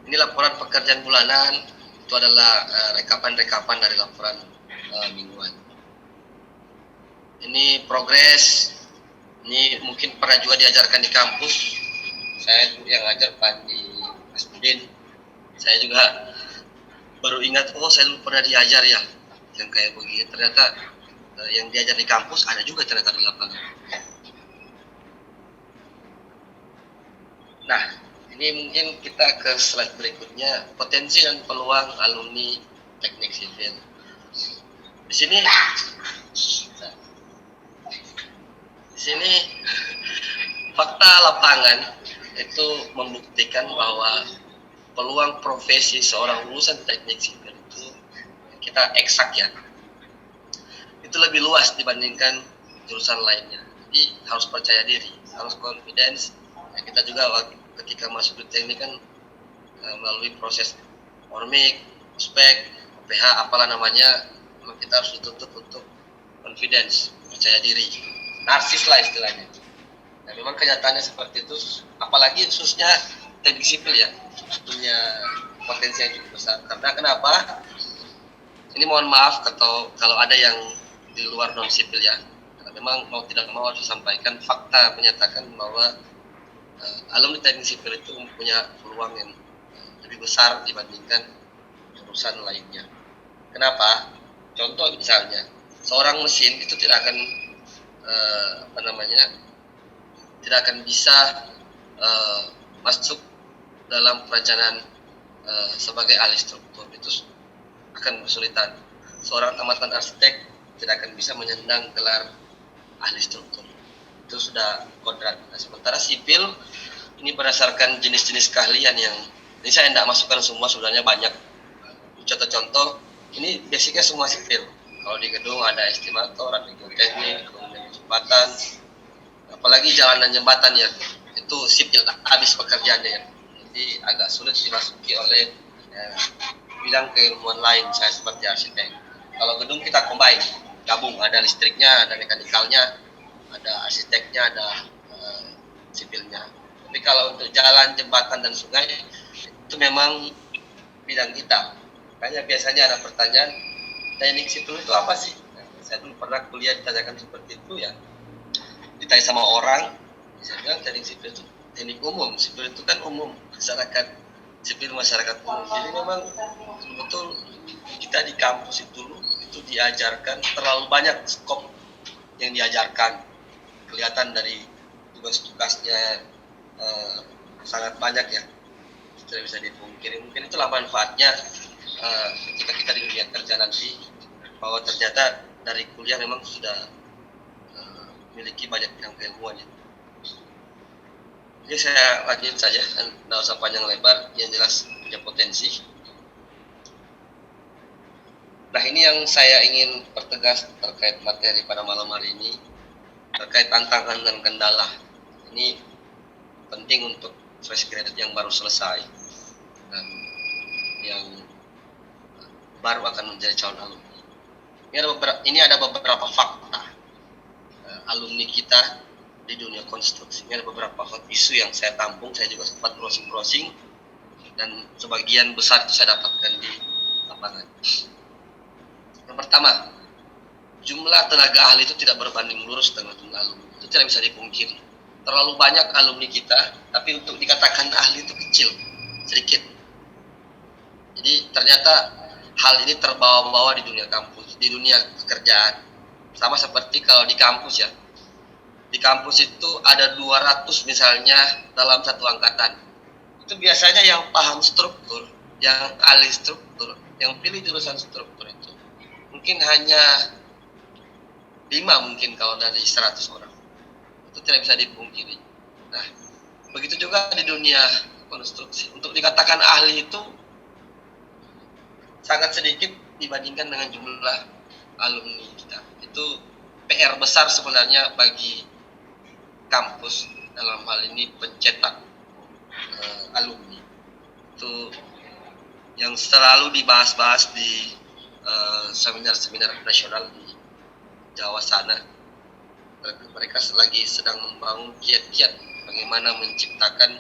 Ini laporan pekerjaan bulanan, itu adalah rekapan-rekapan dari laporan mingguan. Ini progres, ini mungkin pernah juga diajarkan di kampus. Saya dulu yang ngajar Panji Asmudin. Saya juga baru ingat, oh saya dulu pernah diajar ya yang kayak begini. Ternyata yang diajar di kampus ada juga ternyata di lapangan. Nah, ini mungkin kita ke slide berikutnya, potensi dan peluang alumni teknik sipil. Di sini fakta lapangan itu membuktikan bahwa peluang profesi seorang lulusan teknik sipil itu kita eksak ya, itu lebih luas dibandingkan jurusan lainnya. Jadi harus percaya diri, harus confidence. Nah, kita juga ketika masuk di teknik kan melalui proses ormik, ospek, OPH, apalah namanya, kita harus dituntut untuk confidence, percaya diri, narsis lah istilahnya. Nah, memang kenyataannya seperti itu, apalagi khususnya teknik sipil ya, punya potensi yang cukup besar. Karena kenapa? Ini mohon maaf kalau ada yang di luar non sipil ya. Karena memang mau tidak mau harus disampaikan fakta menyatakan bahwa alumni teknik sipil itu mempunyai peluang yang lebih besar dibandingkan jurusan lainnya. Kenapa? Contoh misalnya, seorang mesin itu tidak akan tidak akan bisa masuk dalam perencanaan sebagai ahli struktur, itu akan kesulitan. Seorang tamatan arsitek tidak akan bisa menyandang gelar ahli struktur, itu sudah kodrat. Nah, sementara sipil ini berdasarkan jenis-jenis keahlian yang ini saya tidak masukkan semua, sebenarnya banyak. Contoh-contoh ini basicnya semua sipil. Kalau di gedung ada estimator, ada geoteknik, kemudian jembatan, apalagi jalan dan jembatan ya, itu sipil habis pekerjaannya ya. Jadi agak sulit dimasuki oleh bidang keilmuan lain, saya seperti arsitek. Kalau gedung kita combine, gabung, ada listriknya, ada mekanikalnya, ada arsiteknya, ada sipilnya. Tapi kalau untuk jalan, jembatan, dan sungai itu memang bidang kita. Makanya biasanya ada pertanyaan, teknik sipil itu apa sih? Nah, saya dulu pernah kuliah ditanyakan seperti itu ya. Ditanya sama orang, saya bilang teknik sipil itu teknik umum. Sipil itu kan umum, masyarakat sipil masyarakat umum. Jadi memang betul kita di kampus itu diajarkan terlalu banyak skop yang diajarkan. Kelihatan dari tugas-tugasnya sangat banyak ya, tidak bisa dipungkiri. Mungkin itulah manfaatnya ketika kita di dunia kerja nanti, bahwa ternyata dari kuliah memang sudah memiliki banyak bidang keilmuan ya. Oke, saya lanjut saja, tidak usah panjang lebar, yang jelas punya potensi. Nah, ini yang saya ingin pertegas terkait materi pada malam hari ini, terkait tantangan dan kendala. Ini penting untuk fresh graduate yang baru selesai dan yang baru akan menjadi calon alumni. Ini ada beberapa fakta alumni kita di dunia konstruksi. Ini ada beberapa hot isu yang saya tampung, saya juga sempat browsing dan sebagian besar itu saya dapatkan di lapangan. Yang pertama, jumlah tenaga ahli itu tidak berbanding lurus dengan jumlah alumni. Itu tidak bisa dipungkiri. Terlalu banyak alumni kita, tapi untuk dikatakan ahli itu kecil, sedikit. Jadi ternyata hal ini terbawa-bawa di dunia kampus, di dunia pekerjaan. Sama seperti kalau di kampus ya. Di kampus itu ada 200 misalnya dalam satu angkatan. Itu biasanya yang paham struktur, yang ahli struktur, yang pilih jurusan struktur itu mungkin hanya 5 mungkin kalau dari 100 orang. Itu tidak bisa dipungkiri. Nah, begitu juga di dunia konstruksi. Untuk dikatakan ahli itu sangat sedikit dibandingkan dengan jumlah alumni kita. Itu PR besar sebenarnya bagi kampus dalam hal ini pencetak alumni. Itu yang selalu dibahas-bahas di seminar-seminar nasional di Jawa sana. Mereka lagi sedang membangun kiat-kiat bagaimana menciptakan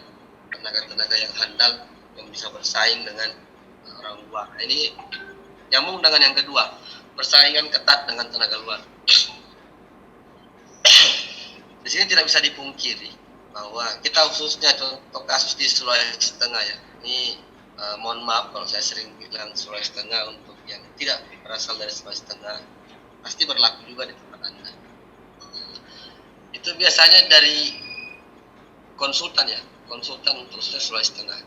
tenaga-tenaga yang handal yang bisa bersaing dengan orang luar. Ini Nyambung dengan yang kedua, persaingan ketat dengan tenaga luar. Di sini tidak bisa dipungkiri bahwa kita khususnya contoh kasus di Sulawesi Tengah ya. Ini mohon maaf kalau saya sering bilang Sulawesi Tengah untuk yang tidak berasal dari Sulawesi Tengah, pasti berlaku juga di tempat Anda. Itu biasanya dari konsultan ya, konsultan untuk Sulawesi Tengah.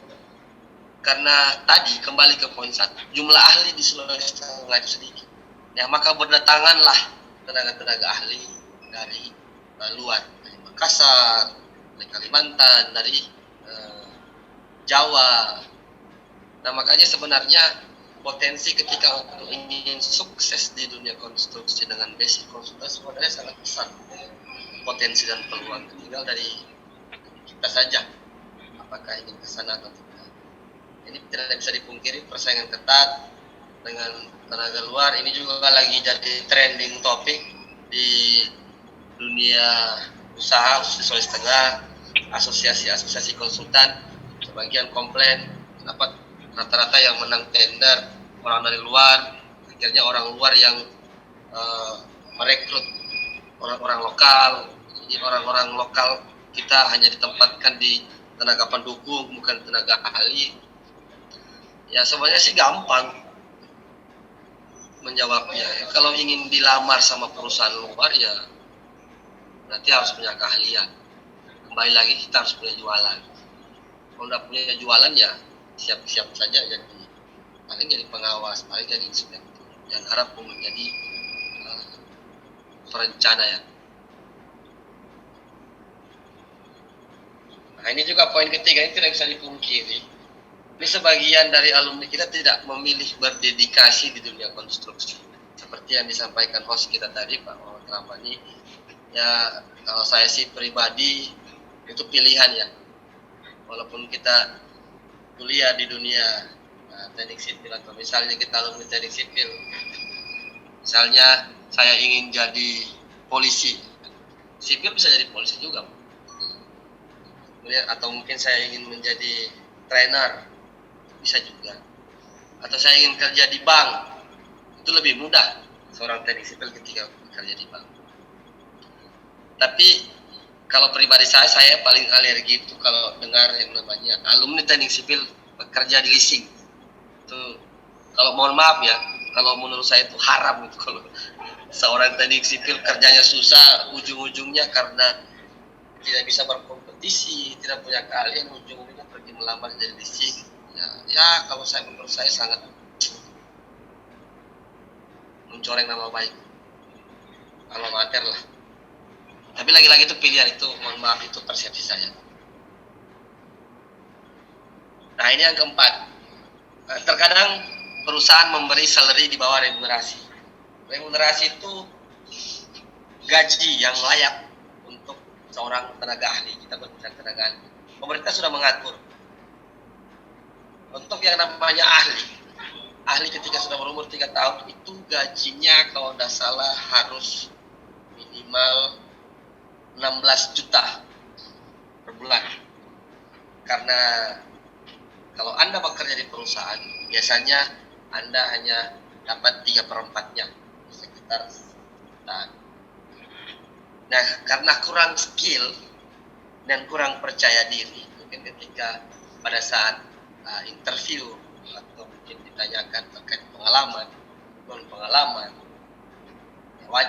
Karena tadi kembali ke poin 1, jumlah ahli di Sulawesi Tengah itu sedikit. Ya, maka berdatanganlah tenaga-tenaga ahli dari luar, dari Makassar, dari Kalimantan, dari Jawa. Nah, makanya sebenarnya potensi ketika untuk ingin sukses di dunia konstruksi dengan basic konsultan sebenarnya sangat besar. Potensi dan peluang, tinggal dari kita saja apakah ingin ke sana atau tidak. Ini tidak bisa dipungkiri, persaingan ketat dengan tenaga luar ini juga lagi jadi trending topik di dunia usaha khusus Sulawesi Tengah. Asosiasi konsultan sebagian komplain dapat rata-rata yang menang tender orang dari luar, akhirnya orang luar yang merekrut orang-orang lokal. Jadi orang-orang lokal kita hanya ditempatkan di tenaga pendukung, bukan tenaga ahli. Ya sebenarnya sih gampang menjawabnya. Kalau ingin dilamar sama perusahaan luar ya nanti harus punya keahlian. Kembali lagi kita harus punya jualan. Kalau tidak punya jualan ya siap-siap saja jadi paling jadi pengawas, paling jadi inspektur. Jangan harap menjadi perencana ya. Nah ini juga poin ketiga, ini tidak bisa dipungkiri. Ini sebagian dari alumni kita tidak memilih berdedikasi di dunia konstruksi. Seperti yang disampaikan host kita tadi, Pak Muhammad Ramani. Ya kalau saya sih pribadi itu pilihan ya. Walaupun kita kuliah di dunia teknik sipil atau misalnya kita alumni teknik sipil. Misalnya saya ingin jadi polisi. Sipil bisa jadi polisi juga. Atau mungkin saya ingin menjadi trainer, bisa juga. Atau saya ingin kerja di bank, itu lebih mudah seorang teknik sipil ketika bekerja di bank. Tapi kalau pribadi saya paling alergi itu kalau dengar yang namanya alumni teknik sipil bekerja di leasing. Itu kalau mohon maaf ya, kalau menurut saya itu haram itu kalau seorang teknik sipil kerjanya susah, ujung-ujungnya karena tidak bisa berkompetisi, tidak punya keahlian, ujung-ujungnya pergi melamar jadi leasing. Ya kalau menurut saya sangat mencoreng nama baik alma mater lah. Tapi lagi-lagi itu pilihan, itu mohon maaf itu persepsi saya. Nah ini yang keempat, terkadang perusahaan memberi salary di bawah remunerasi. Remunerasi itu gaji yang layak untuk seorang tenaga ahli. Kita berbicara tenaga ahli. Pemerintah sudah mengatur untuk yang namanya ahli ketika sudah berumur 3 tahun itu gajinya kalau tidak salah harus minimal 16 juta per bulan. Karena kalau Anda bekerja di perusahaan, biasanya Anda hanya dapat 3/4-nya, sekitar jutaan. Nah, karena kurang skill dan kurang percaya diri, mungkin ketika pada saat interview atau mungkin ditanyakan terkait pengalaman,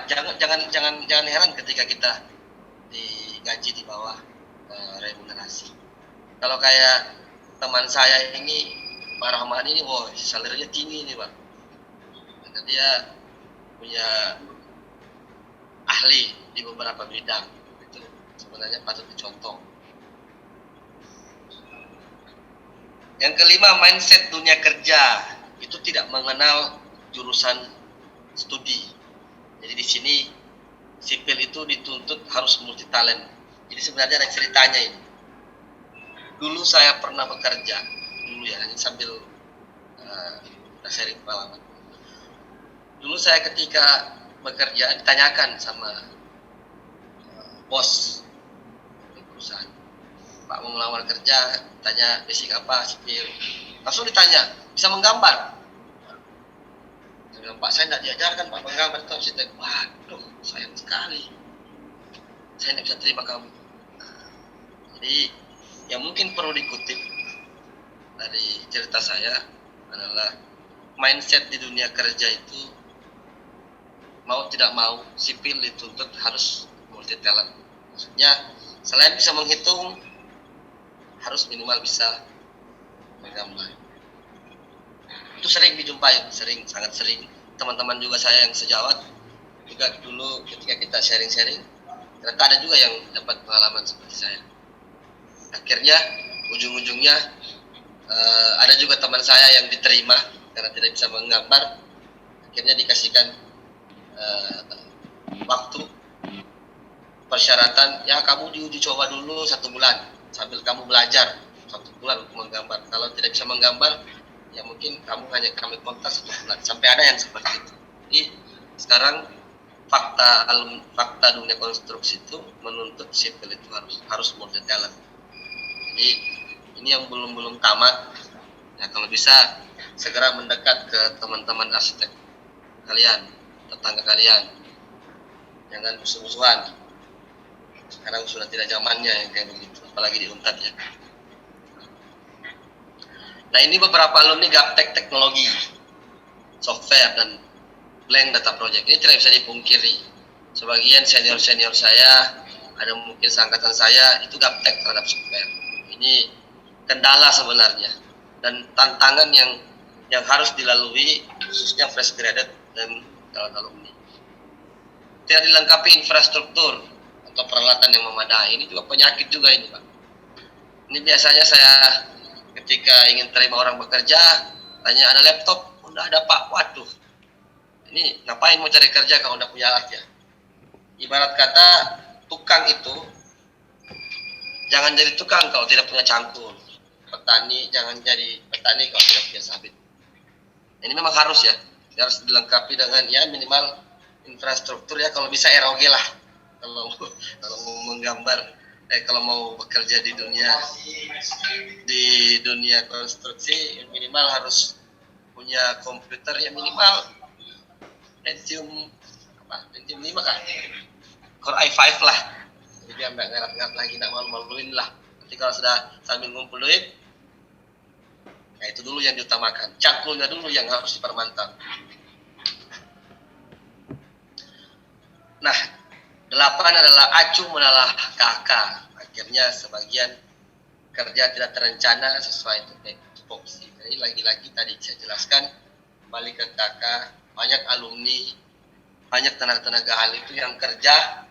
jangan heran ketika kita digaji di bawah remunerasi. Kalau kayak teman saya ini, Pak Rahman ini, salarinya tinggi nih Pak. Karena dia punya ahli di beberapa bidang. Itu sebenarnya patut dicontoh. Yang kelima, mindset dunia kerja itu tidak mengenal jurusan studi. Jadi di sini sipil itu dituntut harus multi talent. Jadi sebenarnya ada ceritanya ini. Dulu saya pernah bekerja, ini sambil sharing pengalaman. Dulu saya ketika bekerja ditanyakan sama bos di perusahaan, Pak mau melamar kerja, tanya basic apa sipil, langsung ditanya bisa menggambar. bilang, Pak saya tidak diajarkan Pak menggambar itu arsitek. Waduh, sayang sekali, saya tidak bisa terima kamu. Jadi yang mungkin perlu dikutip dari cerita saya adalah mindset di dunia kerja itu mau tidak mau sipil dituntut harus multi talent. Maksudnya selain bisa menghitung harus minimal bisa menggambar. Itu sering dijumpai, sangat sering. Teman-teman juga saya yang sejawat juga dulu ketika kita sharing-sharing, ternyata ada juga yang dapat pengalaman seperti saya. Akhirnya ujung-ujungnya ada juga teman saya yang diterima karena tidak bisa menggambar, akhirnya dikasihkan waktu persyaratan, ya kamu diuji coba dulu 1 bulan sambil kamu belajar 1 bulan untuk menggambar. Kalau tidak bisa menggambar, ya mungkin kamu hanya kami kontak 1 bulan. Sampai ada yang seperti itu. Jadi sekarang fakta dunia konstruksi itu menuntut sipil itu harus multi talent. Jadi ini yang belum tamat. Ya kalau bisa segera mendekat ke teman-teman arsitek kalian, tetangga kalian. Jangan musuh-musuhan. Sekarang sudah tidak zamannya yang kayak begitu, apalagi di Unpad ya. Nah ini beberapa alumni Gaptek Teknologi, Software dan Blank Data Project. Ini tidak bisa dipungkiri. Sebagian senior-senior saya, ada mungkin seangkatan saya, itu Gaptek terhadap software. Ini kendala sebenarnya dan tantangan yang harus dilalui khususnya fresh graduate dan calon alumni. Tidak dilengkapi infrastruktur atau peralatan yang memadai, ini juga penyakit juga ini Pak. Ini biasanya saya ketika ingin terima orang bekerja, tanya ada laptop, udah ada Pak, waduh. Ini ngapain mau cari kerja kalau udah punya alat ya? Ibarat kata tukang itu jangan jadi tukang kalau tidak punya cangkul. Petani jangan jadi petani kalau tidak punya sabit. Ini memang harus ya, harus dilengkapi dengan ya minimal infrastruktur ya, kalau bisa ROG lah. Kalau mau menggambar, kalau mau bekerja di dunia konstruksi minimal harus punya komputer ya minimal Pentium 5 kan, Core i5 lah. Jadi biar nggak ngarap-ngarap lagi, nggak malu-maluin lah. Nanti kalau sudah sambil ngumpul duit, ya itu dulu yang diutamakan. Cangkulnya dulu yang harus dipermantap. Nah, 8 adalah acuh menalah KK. Akhirnya sebagian kerja tidak terencana sesuai tupoksi. Jadi lagi-lagi tadi saya jelaskan, kembali ke KK, banyak alumni, banyak tenaga-tenaga ahli itu yang kerja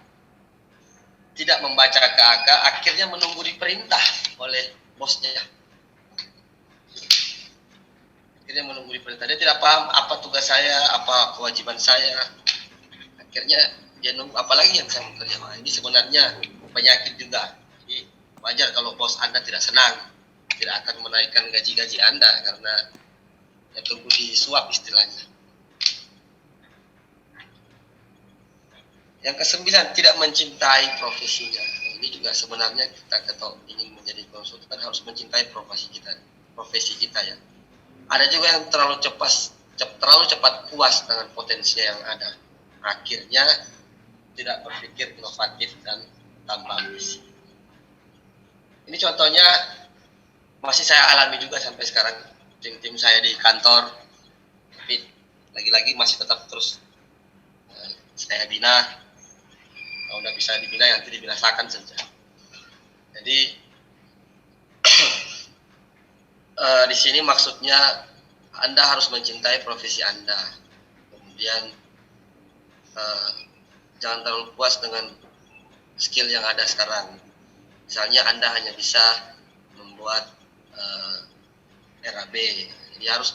tidak membaca KK, akhirnya menunggu diperintah oleh bosnya. Akhirnya menunggu diperintah, dia tidak paham apa tugas saya, apa kewajiban saya. Akhirnya dia nunggu, apalagi yang saya bekerja. Ini sebenarnya penyakit juga. Jadi wajar kalau bos Anda tidak senang, tidak akan menaikkan gaji-gaji Anda karena ya tunggu disuap istilahnya. Yang ke-9, tidak mencintai profesinya. Ini juga sebenarnya kita kalau ingin menjadi konsultan harus mencintai profesi kita ya. Ada juga yang terlalu cepat puas dengan potensi yang ada. Akhirnya tidak berpikir inovatif dan tanpa ambisi. Ini contohnya masih saya alami juga sampai sekarang. Tim saya di kantor, tapi lagi-lagi masih tetap terus saya bina. Kalau udah bisa dibina, nanti dibinasakan saja. Jadi di sini maksudnya Anda harus mencintai profesi Anda. Kemudian jangan terlalu puas dengan skill yang ada sekarang. Misalnya Anda hanya bisa membuat RAB, jadi harus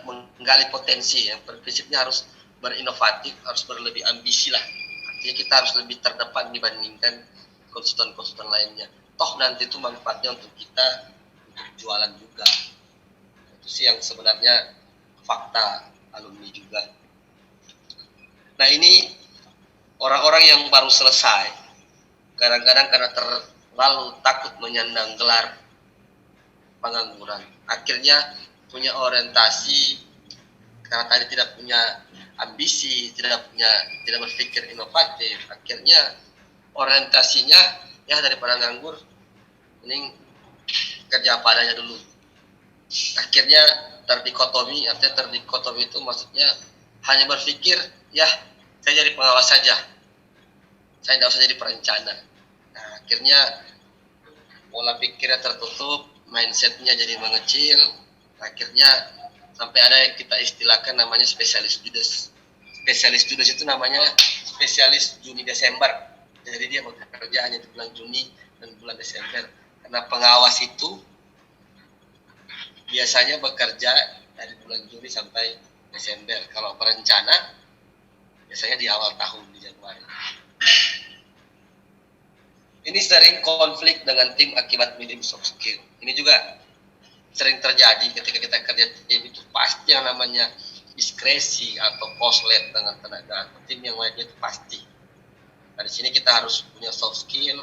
menggali potensi. Yang prinsipnya harus berinovatif, harus berlebih ambisi lah. Artinya kita harus lebih terdepan dibandingkan konsultan-konsultan lainnya. Toh nanti itu manfaatnya untuk kita, untuk jualan juga. Itu sih yang sebenarnya fakta alumni juga. Nah ini orang-orang yang baru selesai, kadang-kadang karena terlalu takut menyandang gelar pengangguran, akhirnya punya orientasi karena tadi tidak punya ambisi, tidak berpikir inovatif, akhirnya orientasinya ya daripada nganggur, mending kerja apa adanya dulu. Akhirnya terdikotomi, artinya terdikotomi itu maksudnya hanya berpikir, ya saya jadi pengawas saja, saya tidak usah jadi perencana. Nah, akhirnya pola pikirnya tertutup, mindsetnya jadi mengecil, akhirnya sampai ada yang kita istilahkan namanya spesialis Judas. Spesialis Judas itu namanya spesialis Juni Desember, jadi dia bekerja hanya di bulan Juni dan bulan Desember, karena pengawas itu biasanya bekerja dari bulan Juni sampai Desember. Kalau perencana biasanya di awal tahun, di Januari. Ini sering konflik dengan tim akibat minim soft skill. Ini juga sering terjadi ketika kita kerja tim, itu pasti yang namanya diskresi atau koslet dengan tenaga atau tim yang lainnya itu pasti. Nah, di sini kita harus punya soft skill,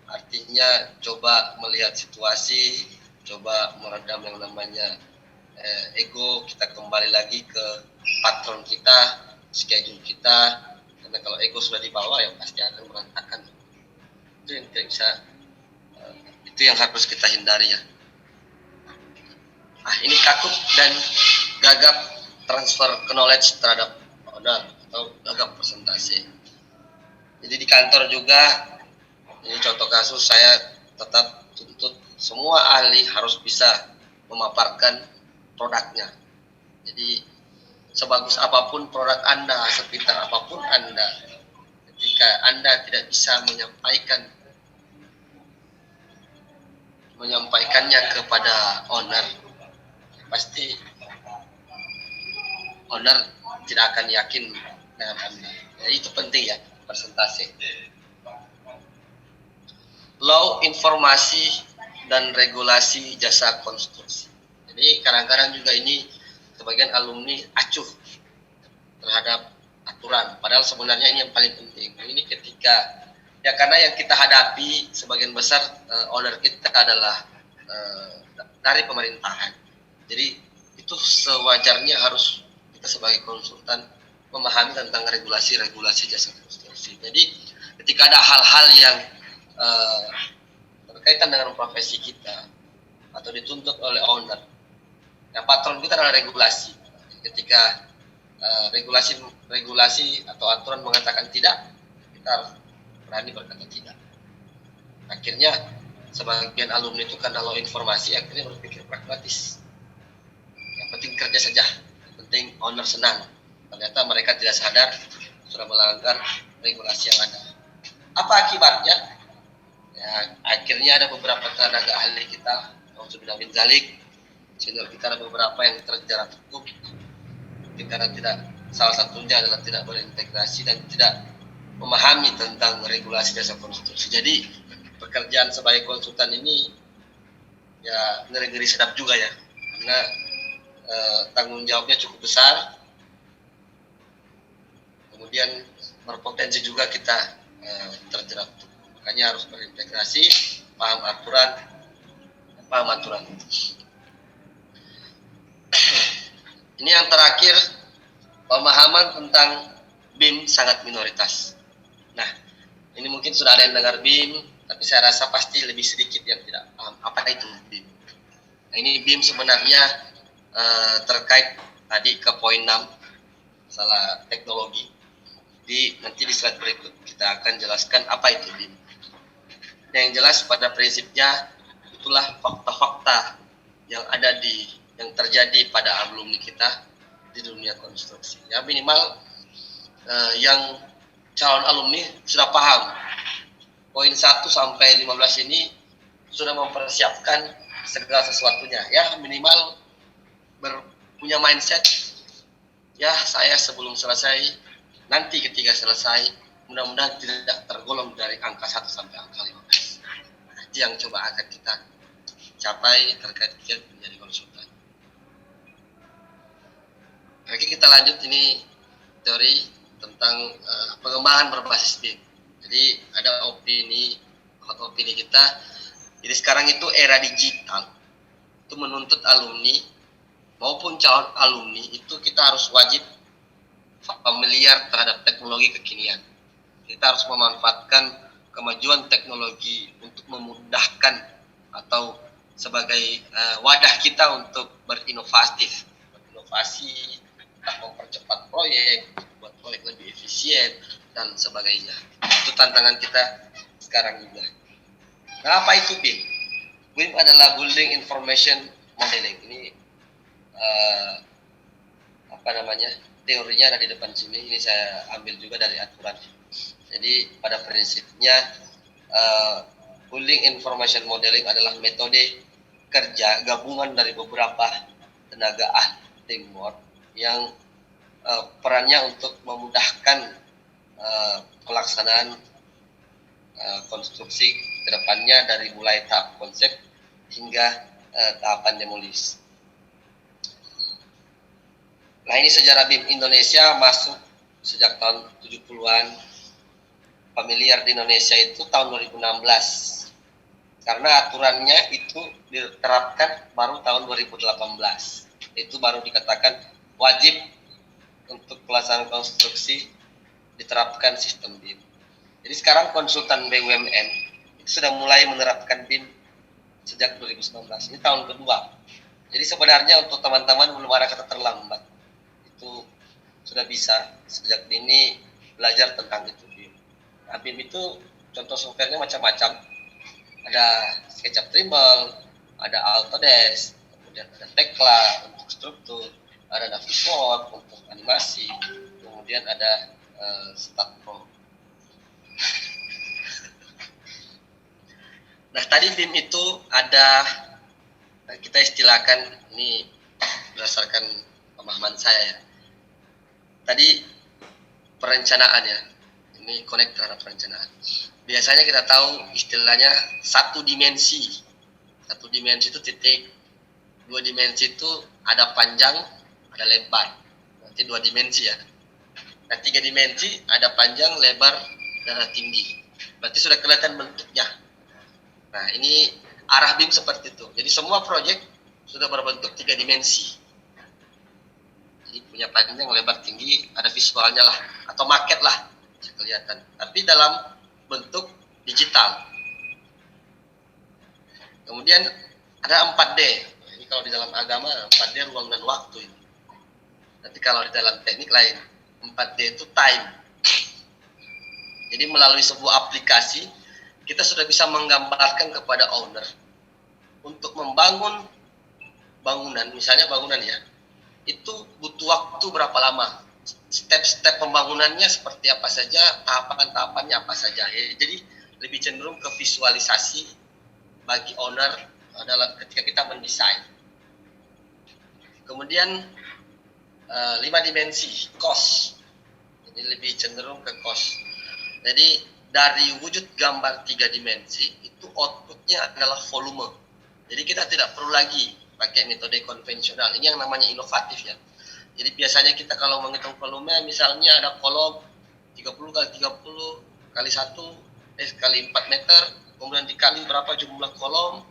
artinya coba melihat situasi, coba meredam yang namanya ego, kita kembali lagi ke patron kita, schedule kita, karena kalau ego sudah dibawa ya pasti akan berantakan. Itu yang tidak bisa, itu yang harus kita hindari ya. Ini kaku dan gagap transfer knowledge terhadap owner atau gagap presentasi. Jadi di kantor juga, ini contoh kasus, saya tetap tuntut semua ahli harus bisa memaparkan produknya. Jadi sebagus apapun produk Anda, sepintar apapun Anda, ketika Anda tidak bisa menyampaikannya kepada owner, pasti owner tidak akan yakin dengan Anda. Jadi itu penting ya, presentasi. Law, informasi dan regulasi jasa konstruksi. Jadi kadang-kadang juga ini sebagian alumni acuh terhadap aturan, padahal sebenarnya ini yang paling penting. Ini ketika ya, karena yang kita hadapi sebagian besar owner kita adalah dari pemerintahan. Jadi itu sewajarnya harus kita sebagai konsultan memahami tentang regulasi jasa konstruksi. Jadi ketika ada hal-hal yang berkaitan dengan profesi kita atau dituntut oleh owner, nah patron kita adalah regulasi. Ketika regulasi atau aturan mengatakan tidak, kita harus berani berkata tidak. Akhirnya sebagian alumni itu karena law informasi akhirnya berpikir pragmatis, yang penting kerja saja, yang penting owner senang. Ternyata mereka tidak sadar sudah melanggar regulasi yang ada. Apa akibatnya? Ya, akhirnya ada beberapa tenaga ahli kita, Maksudna bin Zalik, senior kita, ada beberapa yang terjerat hukum karena tidak, salah satunya adalah tidak berintegrasi dan tidak memahami tentang regulasi jasa konstruksi. Jadi pekerjaan sebagai konsultan ini ya ngeri-ngeri sedap juga ya, karena tanggung jawabnya cukup besar, kemudian berpotensi juga kita terjerat. Makanya harus berintegrasi, paham aturan. Ini yang terakhir, pemahaman tentang BIM sangat minoritas. Nah, ini mungkin sudah ada yang dengar BIM, tapi saya rasa pasti lebih sedikit yang tidak paham apa itu BIM. Nah, ini BIM sebenarnya terkait tadi ke poin 6, masalah teknologi. Nanti di slide berikut kita akan jelaskan apa itu BIM. Yang jelas pada prinsipnya itulah fakta-fakta yang terjadi pada alumni kita di dunia konstruksi. Ya minimal yang calon alumni sudah paham poin 1 sampai 15 ini, sudah mempersiapkan segala sesuatunya. Ya minimal punya mindset, ya saya sebelum selesai, nanti ketika selesai mudah-mudahan tidak tergolong dari angka 1 sampai angka 15. Nah, itu yang coba akan kita capai terkait menjadi konsultan. Oke, kita lanjut, ini teori tentang pengembangan berbasis BIM. Jadi ada opini kita, jadi sekarang itu era digital, itu menuntut alumni maupun calon alumni itu kita harus wajib familiar terhadap teknologi kekinian. Kita harus memanfaatkan kemajuan teknologi untuk memudahkan atau sebagai wadah kita untuk berinovasi, mempercepat proyek, buat proyek lebih efisien dan sebagainya. Itu tantangan kita sekarang juga. Nah, apa itu BIM? BIM adalah Building Information Modeling. Ini teorinya ada di depan sini. Ini saya ambil juga dari aturan. Jadi pada prinsipnya Building Information Modeling adalah metode kerja gabungan dari beberapa tenaga ahli teamwork yang perannya untuk memudahkan pelaksanaan konstruksi kedepannya dari mulai tahap konsep hingga tahapan demolish. Nah, ini sejarah BIM Indonesia masuk sejak tahun 70-an. Familiar di Indonesia itu tahun 2016. Karena aturannya itu diterapkan baru tahun 2018. Itu baru dikatakan wajib untuk pelaksanaan konstruksi diterapkan sistem BIM. Jadi sekarang konsultan BUMN itu sudah mulai menerapkan BIM sejak 2019. Ini tahun kedua. Jadi sebenarnya untuk teman-teman belum ada kata terlambat. Itu sudah bisa sejak dini belajar tentang itu BIM. Nah, BIM itu contoh softwarenya macam-macam. Ada SketchUp Trimble, ada Autodesk, kemudian ada Tekla untuk struktur, ada Navisworks untuk animasi, kemudian ada StatPro. Nah, tadi BIM itu ada, kita istilahkan, ini berdasarkan pemahaman saya ya. Tadi perencanaan ya, ini connect terhadap perencanaan. Biasanya kita tahu istilahnya satu dimensi. Satu dimensi itu titik, dua dimensi itu ada panjang, ada lebar. Nanti dua dimensi ya. Nah, tiga dimensi ada panjang, lebar, dan ada tinggi. Berarti sudah kelihatan bentuknya. Nah, ini arah BIM seperti itu. Jadi semua proyek sudah berbentuk tiga dimensi. Jadi punya panjang, lebar, tinggi, ada visualnya lah, atau maket lah, bisa kelihatan. Tapi dalam bentuk digital. Kemudian ada 4D. Ini kalau di dalam agama 4D ruang dan waktu ini. Tapi kalau di dalam teknik lain, 4D itu time. Jadi melalui sebuah aplikasi kita sudah bisa menggambarkan kepada owner untuk membangun bangunan, misalnya bangunan ya, itu butuh waktu berapa lama, step-step pembangunannya seperti apa saja, tahapan-tahapannya apa saja. Jadi lebih cenderung ke visualisasi bagi owner adalah ketika kita mendesain. Kemudian 5 dimensi, cost. Jadi lebih cenderung ke cost. Jadi dari wujud gambar 3 dimensi itu outputnya adalah volume. Jadi kita tidak perlu lagi pakai metode konvensional. Ini yang namanya inovatif ya. Jadi biasanya kita kalau menghitung volume, misalnya ada kolom 30 kali 30 kali 1 kali 4 meter, kemudian dikali berapa jumlah kolom,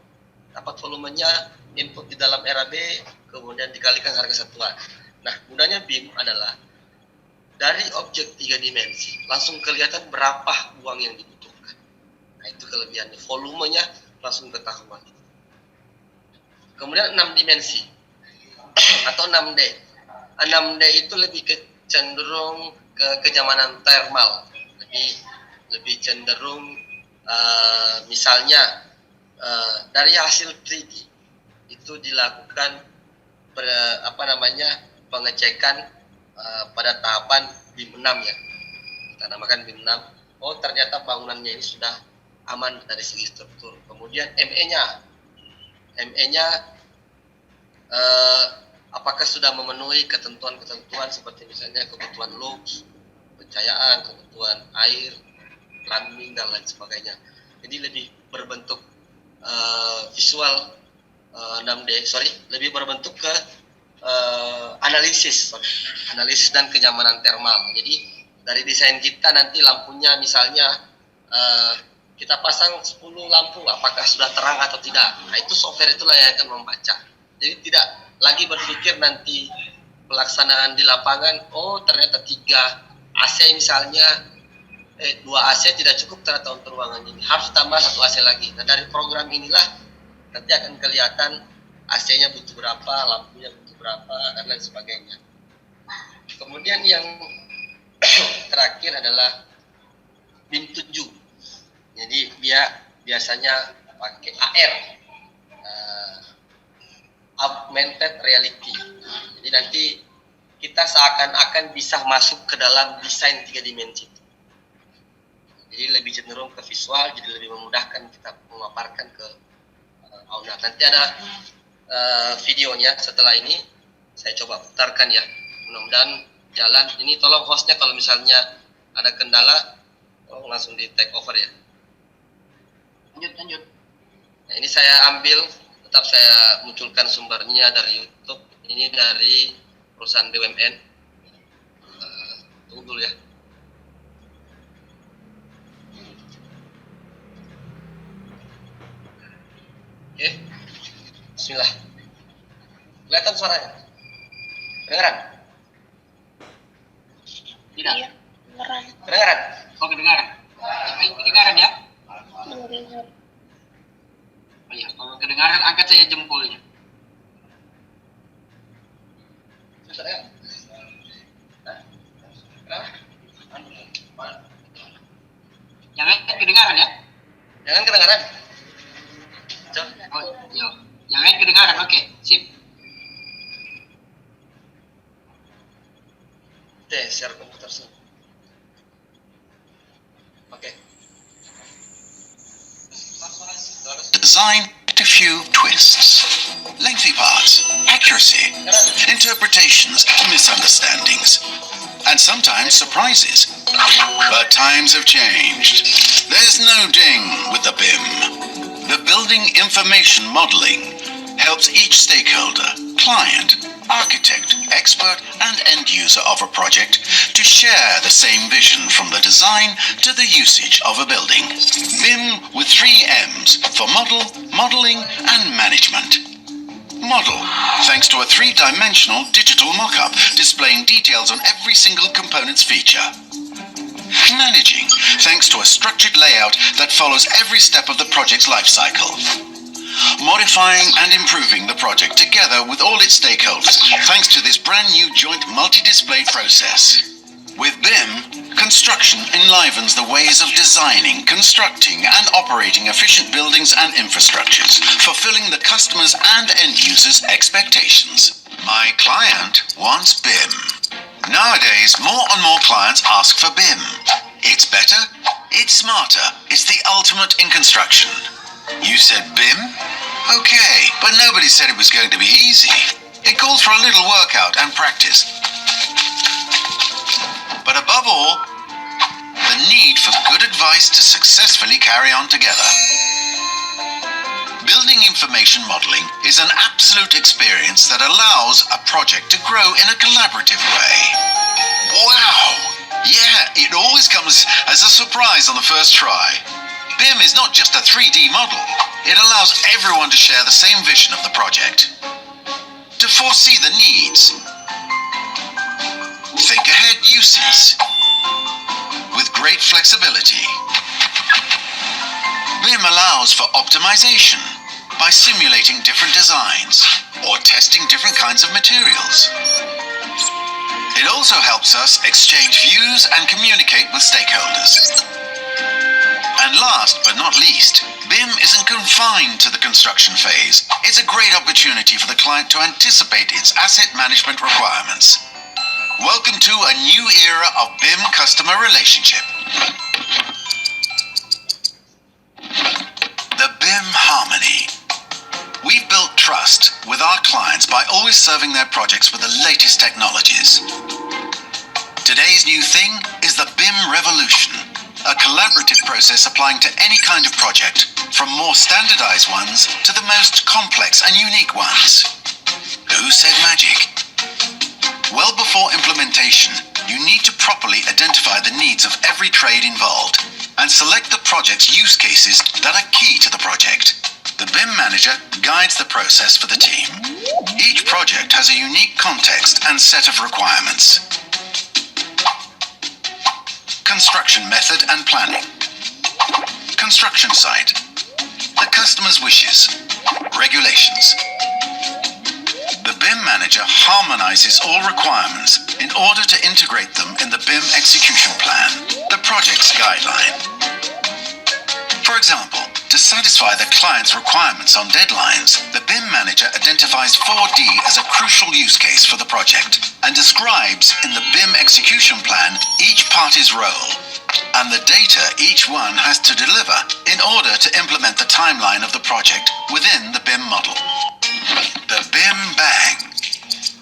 dapat volumenya, input di dalam RAB, kemudian dikalikan harga satuan. Nah, gunanya BIM adalah dari objek 3 dimensi langsung kelihatan berapa uang yang dibutuhkan. Nah, itu kelebihannya, volumenya langsung ketahuan. Kemudian 6 dimensi atau 6D. 6D itu lebih cenderung ke kenyamanan thermal, lebih cenderung misalnya dari hasil 3D itu dilakukan pengecekan pada tahapan BIM 6 ya. Kita namakan BIM 6. Oh, ternyata bangunannya ini sudah aman dari segi struktur. Kemudian ME-nya apakah sudah memenuhi ketentuan-ketentuan seperti misalnya kebutuhan lux, pencahayaan, kebutuhan air, plumbing dan lain sebagainya. Jadi lebih berbentuk visual 6D, lebih berbentuk ke analisis dan kenyamanan thermal. Jadi dari desain kita nanti lampunya misalnya kita pasang 10 lampu, apakah sudah terang atau tidak. Nah, itu software itulah yang akan membaca. Jadi tidak lagi berpikir nanti pelaksanaan di lapangan, oh ternyata 3 AC misalnya, 2 AC tidak cukup ternyata untuk ruangan ini, harus tambah 1 AC lagi. Nah dari program inilah nanti akan kelihatan AC-nya butuh berapa, lampunya butuh berapa, dan lain sebagainya. Kemudian yang terakhir adalah BIM 7. Jadi dia biasanya pakai AR, augmented reality. Jadi nanti kita seakan-akan bisa masuk ke dalam desain 3 dimensi. Jadi lebih cenderung ke visual, jadi lebih memudahkan kita memaparkan ke aula. Nanti ada videonya setelah ini, saya coba putarkan ya. Mudah-mudahan jalan. Ini tolong hostnya kalau misalnya ada kendala, tolong langsung di take over ya. Lanjut. Nah, ini saya ambil, tetap saya munculkan sumbernya dari YouTube. Ini dari perusahaan BUMN. Tunggu dulu ya. Oke, bismillah. Kelihatan suaranya? Kedengaran? Tidak? Iya, kedengaran. Kedengaran? Oh, kedengaran. Kedengaran ya? Kedengaran. Oh iya, kalau kedengaran angkat saya jempolnya. Sudah ya? Jangan kedengaran ya? Jangan kedengaran. Oh, iya. Jangan kedengaran, oke, sip. Share komputer sih. Oke. Design a few twists, lengthy parts, accuracy, interpretations, misunderstandings, and sometimes surprises. But times have changed. There's no ding with the BIM. The Building Information Modeling helps each stakeholder, client, architect, expert, and end user of a project to share the same vision from the design to the usage of a building. BIM with 3 M's for model, modeling, and management. Model, thanks to a 3-dimensional digital mock-up displaying details on every single component's feature. Managing, thanks to a structured layout that follows every step of the project's life cycle. Modifying and improving the project together with all its stakeholders, thanks to this brand new joint multi-display process. With BIM, construction enlivens the ways of designing, constructing, and operating efficient buildings and infrastructures, fulfilling the customers' and end users' expectations. My client wants BIM. Nowadays, more and more clients ask for BIM. It's better, it's smarter, it's the ultimate in construction. You said BIM? Okay, but nobody said it was going to be easy. It calls for a little workout and practice. But above all, the need for good advice to successfully carry on together. Building information modeling is an absolute experience that allows a project to grow in a collaborative way. Wow! Yeah, it always comes as a surprise on the first try. BIM is not just a 3D model. It allows everyone to share the same vision of the project. To foresee the needs. Think ahead uses. With great flexibility. BIM allows for optimization by simulating different designs or testing different kinds of materials. It also helps us exchange views and communicate with stakeholders. And last but not least, BIM isn't confined to the construction phase. It's a great opportunity for the client to anticipate its asset management requirements. Welcome to a new era of BIM customer relationship. The BIM Harmony. We've built trust with our clients by always serving their projects with the latest technologies. Today's new thing is the BIM Revolution, a collaborative process applying to any kind of project, from more standardized ones to the most complex and unique ones. Who said magic? Well, before implementation, you need to properly identify the needs of every trade involved and select the project's use cases that are key to the project. The BIM manager guides the process for the team. has a unique context and set of requirements. Construction method and planning. Construction site. The customer's wishes. Regulations. The BIM manager harmonizes all requirements in order to integrate them in the BIM execution plan, the project's guideline. For example, to satisfy the client's requirements on deadlines, the BIM manager identifies 4D as a crucial use case for the project and describes in the BIM execution plan each party's role and the data each one has to deliver in order to implement the timeline of the project within the BIM model. The BIM Bang.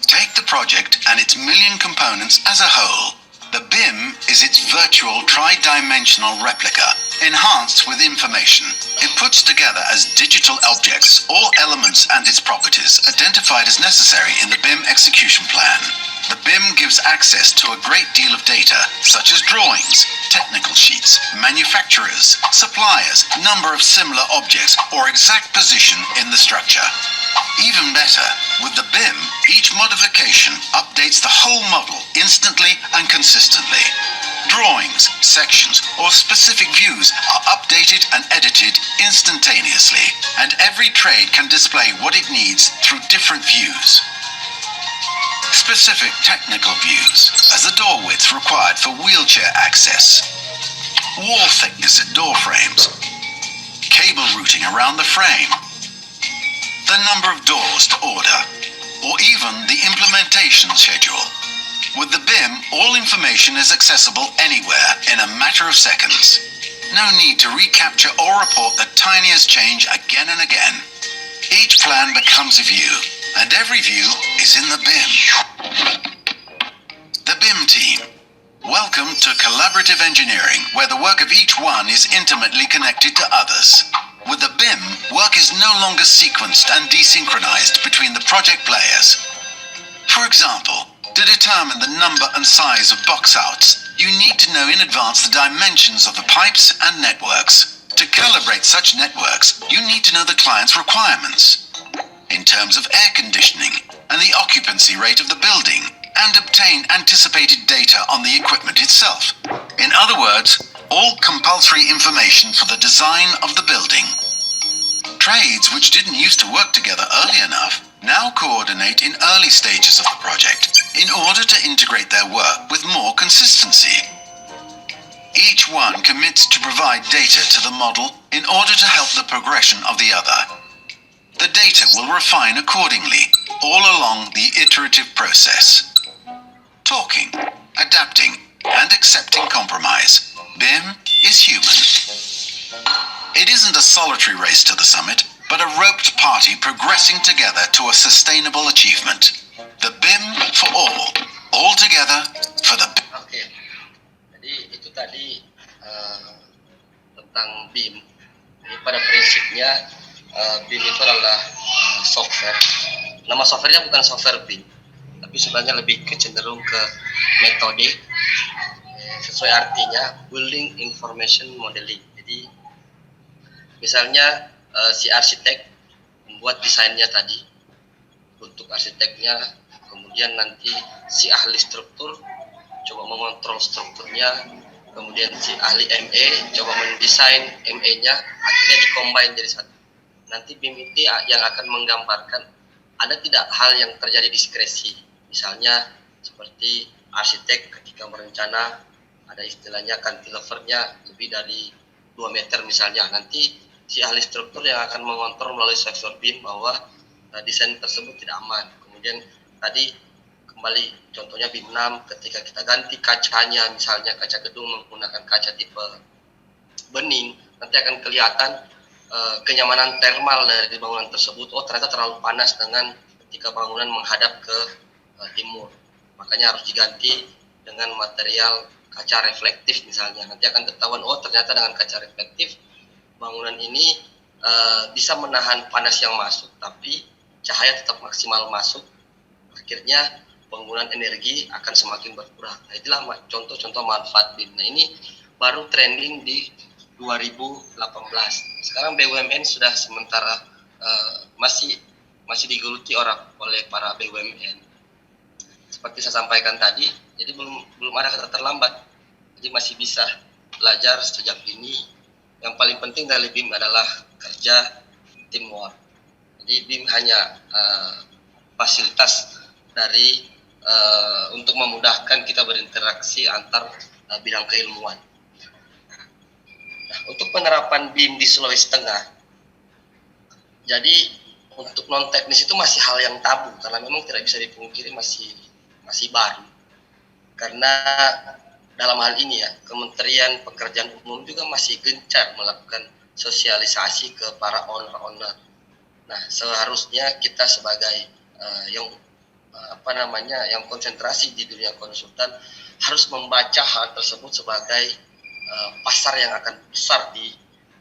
Take the project and its million components as a whole. The BIM is its virtual tri-dimensional replica, enhanced with information. It puts together as digital objects all elements and its properties identified as necessary in the BIM execution plan. The BIM gives access to a great deal of data, such as drawings, technical sheets, manufacturers, suppliers, number of similar objects, or exact position in the structure. Even better, with the BIM, each modification updates the whole model instantly and consistently. Drawings, sections, or specific views are updated and edited instantaneously, and every trade can display what it needs through different views. Specific technical views, as the door width required for wheelchair access, wall thickness at door frames, cable routing around the frame, the number of doors to order, or even the implementation schedule. With the BIM, all information is accessible anywhere in a matter of seconds. No need to recapture or report the tiniest change again and again. Each plan becomes a view, and every view is in the BIM. The BIM team. Welcome to collaborative engineering, where the work of each one is intimately connected to others. With the BIM, work is no longer sequenced and desynchronized between the project players. For example, to determine the number and size of box outs, you need to know in advance the dimensions of the pipes and networks. To calibrate such networks, you need to know the client's requirements in terms of air conditioning and the occupancy rate of the building, and obtain anticipated data on the equipment itself. In other words, all compulsory information for the design of the building. Trades which didn't used to work together early enough now coordinate in early stages of the project in order to integrate their work with more consistency. Each one commits to provide data to the model in order to help the progression of the other. The data will refine accordingly all along the iterative process. Talking, adapting, and accepting compromise. BIM is human. It isn't a solitary race to the summit, but a roped party progressing together to a sustainable achievement. The BIM for all together for the BIM. Oke, jadi itu tadi tentang BIM. Jadi pada prinsipnya BIM itu adalah software. Nama softwarenya bukan software BIM, tapi sebenarnya lebih cenderung ke metode. Sesuai artinya, Building Information Modeling. Jadi misalnya si arsitek membuat desainnya tadi untuk arsiteknya, kemudian nanti si ahli struktur coba mengontrol strukturnya, kemudian si ahli ME coba mendesain ME-nya, akhirnya dikombin jadi satu. Nanti BIM itu yang akan menggambarkan ada tidak hal yang terjadi diskresi, misalnya seperti arsitek ketika merencana ada istilahnya cantilevernya lebih dari 2 meter misalnya, nanti si ahli struktur yang akan mengontrol melalui software BIM bahwa desain tersebut tidak aman. Kemudian tadi kembali contohnya BIM 6 ketika kita ganti kacanya, misalnya kaca gedung menggunakan kaca tipe bening, nanti akan kelihatan kenyamanan thermal dari bangunan tersebut. Oh, ternyata terlalu panas dengan ketika bangunan menghadap ke timur, makanya harus diganti dengan material kaca reflektif misalnya. Nanti akan ketahuan, oh ternyata dengan kaca reflektif bangunan ini bisa menahan panas yang masuk, tapi cahaya tetap maksimal masuk. Akhirnya penggunaan energi akan semakin berkurang. Nah, itulah contoh-contoh manfaat BIM. Nah, ini baru trending di 2018. Sekarang BUMN sudah sementara masih masih digeluti oleh para BUMN. Seperti saya sampaikan tadi, jadi belum ada kata terlambat. Jadi masih bisa belajar sejak dini. Yang paling penting dari BIM adalah kerja teamwork. Jadi BIM hanya fasilitas dari untuk memudahkan kita berinteraksi antar bidang keilmuan. Nah, untuk penerapan BIM di Sulawesi Tengah, jadi untuk non teknis itu masih hal yang tabu karena memang tidak bisa dipungkiri masih baru. Karena dalam hal ini ya, Kementerian Pekerjaan Umum juga masih gencar melakukan sosialisasi ke para owner-owner. Nah, seharusnya kita sebagai yang yang konsentrasi di dunia konsultan harus membaca hal tersebut sebagai pasar yang akan besar di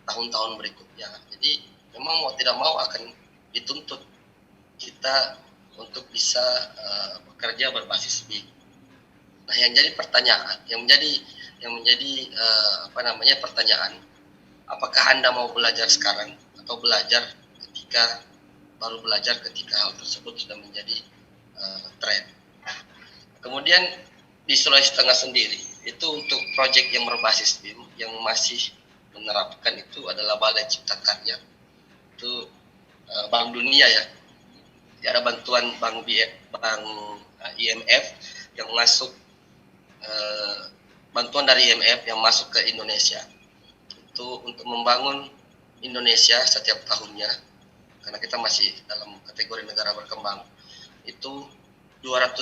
tahun-tahun berikutnya. Jadi memang mau tidak mau akan dituntut kita untuk bisa bekerja berbasis BIM. Nah, yang menjadi pertanyaan, apakah Anda mau belajar sekarang atau baru belajar ketika hal tersebut sudah menjadi tren. Kemudian di Sulawesi Tengah sendiri, itu untuk proyek yang berbasis BIM yang masih menerapkan itu adalah Balai Cipta Karya. Itu Bank Dunia ya. Ada bantuan Bank IMF yang masuk, bantuan dari IMF yang masuk ke Indonesia. Itu untuk membangun Indonesia setiap tahunnya, karena kita masih dalam kategori negara berkembang, itu 200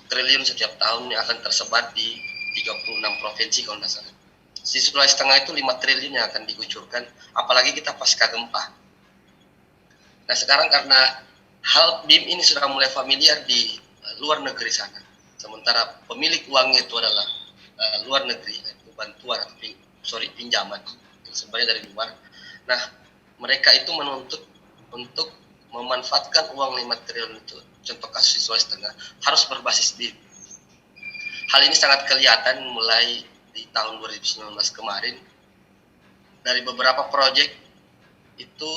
triliun setiap tahun yang akan tersebar di 36 provinsi kalau tidak salah. Di Sulawesi Tengah itu 5 triliun yang akan dikucurkan, apalagi kita pasca gempa. Nah, sekarang karena hal BIM ini sudah mulai familiar di luar negeri sana, sementara pemilik uangnya itu adalah luar negeri, itu bantuan atau pinjaman sebenarnya dari luar. Nah, mereka itu menuntut untuk memanfaatkan uang 5 triliun itu, contoh kasus di Sulawesi Tengah, harus berbasis BIM. Hal ini sangat kelihatan mulai di tahun 2019 kemarin. Dari beberapa proyek itu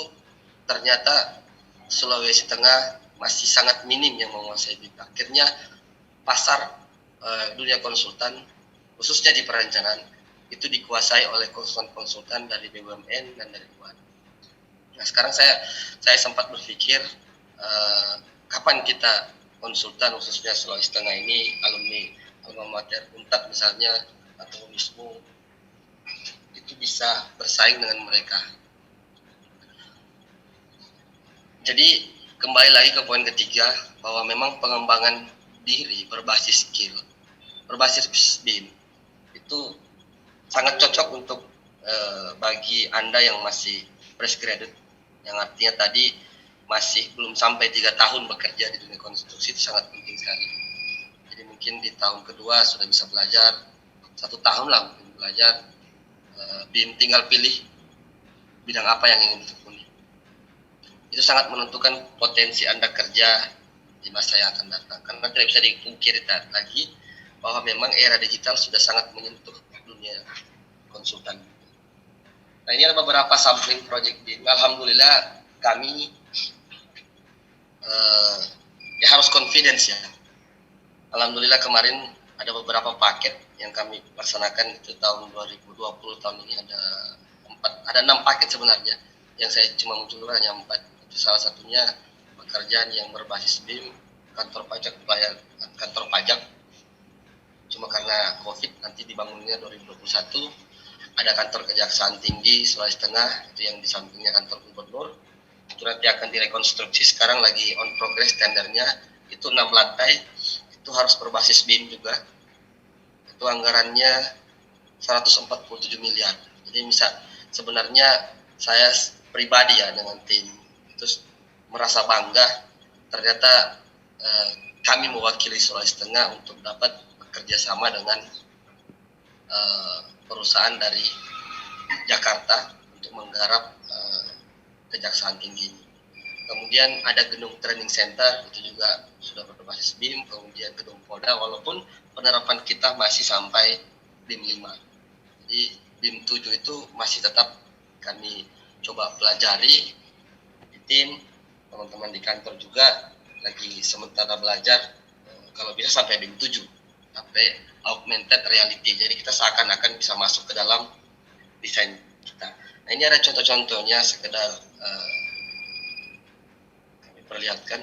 ternyata Sulawesi Tengah masih sangat minim yang menguasai BIM. Akhirnya pasar dunia konsultan, khususnya di perencanaan, itu dikuasai oleh konsultan-konsultan dari BUMN dan dari luar. Nah, sekarang saya sempat berpikir kapan kita konsultan khususnya Sulawesi Tengah ini, alumni alma mater Unpad misalnya atau Unismu, itu bisa bersaing dengan mereka. Jadi kembali lagi ke poin ketiga, bahwa memang pengembangan diri berbasis skill, berbasis BIM itu sangat cocok untuk bagi Anda yang masih fresh graduate, yang artinya tadi masih belum sampai 3 tahun bekerja di dunia konstruksi. Itu sangat penting sekali. Jadi mungkin di tahun kedua sudah bisa belajar, 1 tahun lah mungkin belajar BIM, tinggal pilih bidang apa yang ingin ditekuni. Itu sangat menentukan potensi Anda kerja di masa yang akan datang, karena tidak bisa dipungkiri lagi bahwa memang era digital sudah sangat menyentuh dunia konsultan. Nah, ini ada beberapa sampling project BIM. Alhamdulillah kami ya harus confidence ya. Alhamdulillah kemarin ada beberapa paket yang kami laksanakan itu tahun 2020. Tahun ini ada 6 paket sebenarnya, yang saya cuma munculkan hanya 4. Itu salah satunya pekerjaan yang berbasis BIM, kantor pajak. Cuma karena COVID nanti dibangunnya 2021. Ada kantor Kejaksaan Tinggi Sulawesi Tengah, itu yang di sampingnya kantor gubernur. Itu nanti akan direkonstruksi, sekarang lagi on progress tendernya. Itu 6 lantai, itu harus berbasis BIM juga. Itu anggarannya 147 miliar. Jadi sebenarnya saya pribadi ya dengan tim itu merasa bangga, ternyata kami mewakili Sulawesi Tengah untuk dapat bekerja sama dengan perusahaan dari Jakarta untuk menggarap Kejaksaan Tinggi ini. Kemudian ada gedung training center, itu juga sudah berbasis BIM. Kemudian gedung Polda, walaupun penerapan kita masih sampai BIM 5. Jadi BIM 7 itu masih tetap kami coba pelajari di tim. teman-teman di kantor juga lagi sementara belajar kalau bisa sampai BIM 7, sampai augmented reality. Jadi kita seakan-akan bisa masuk ke dalam desain kita. Nah, ini ada contoh-contohnya sekedar kami perlihatkan.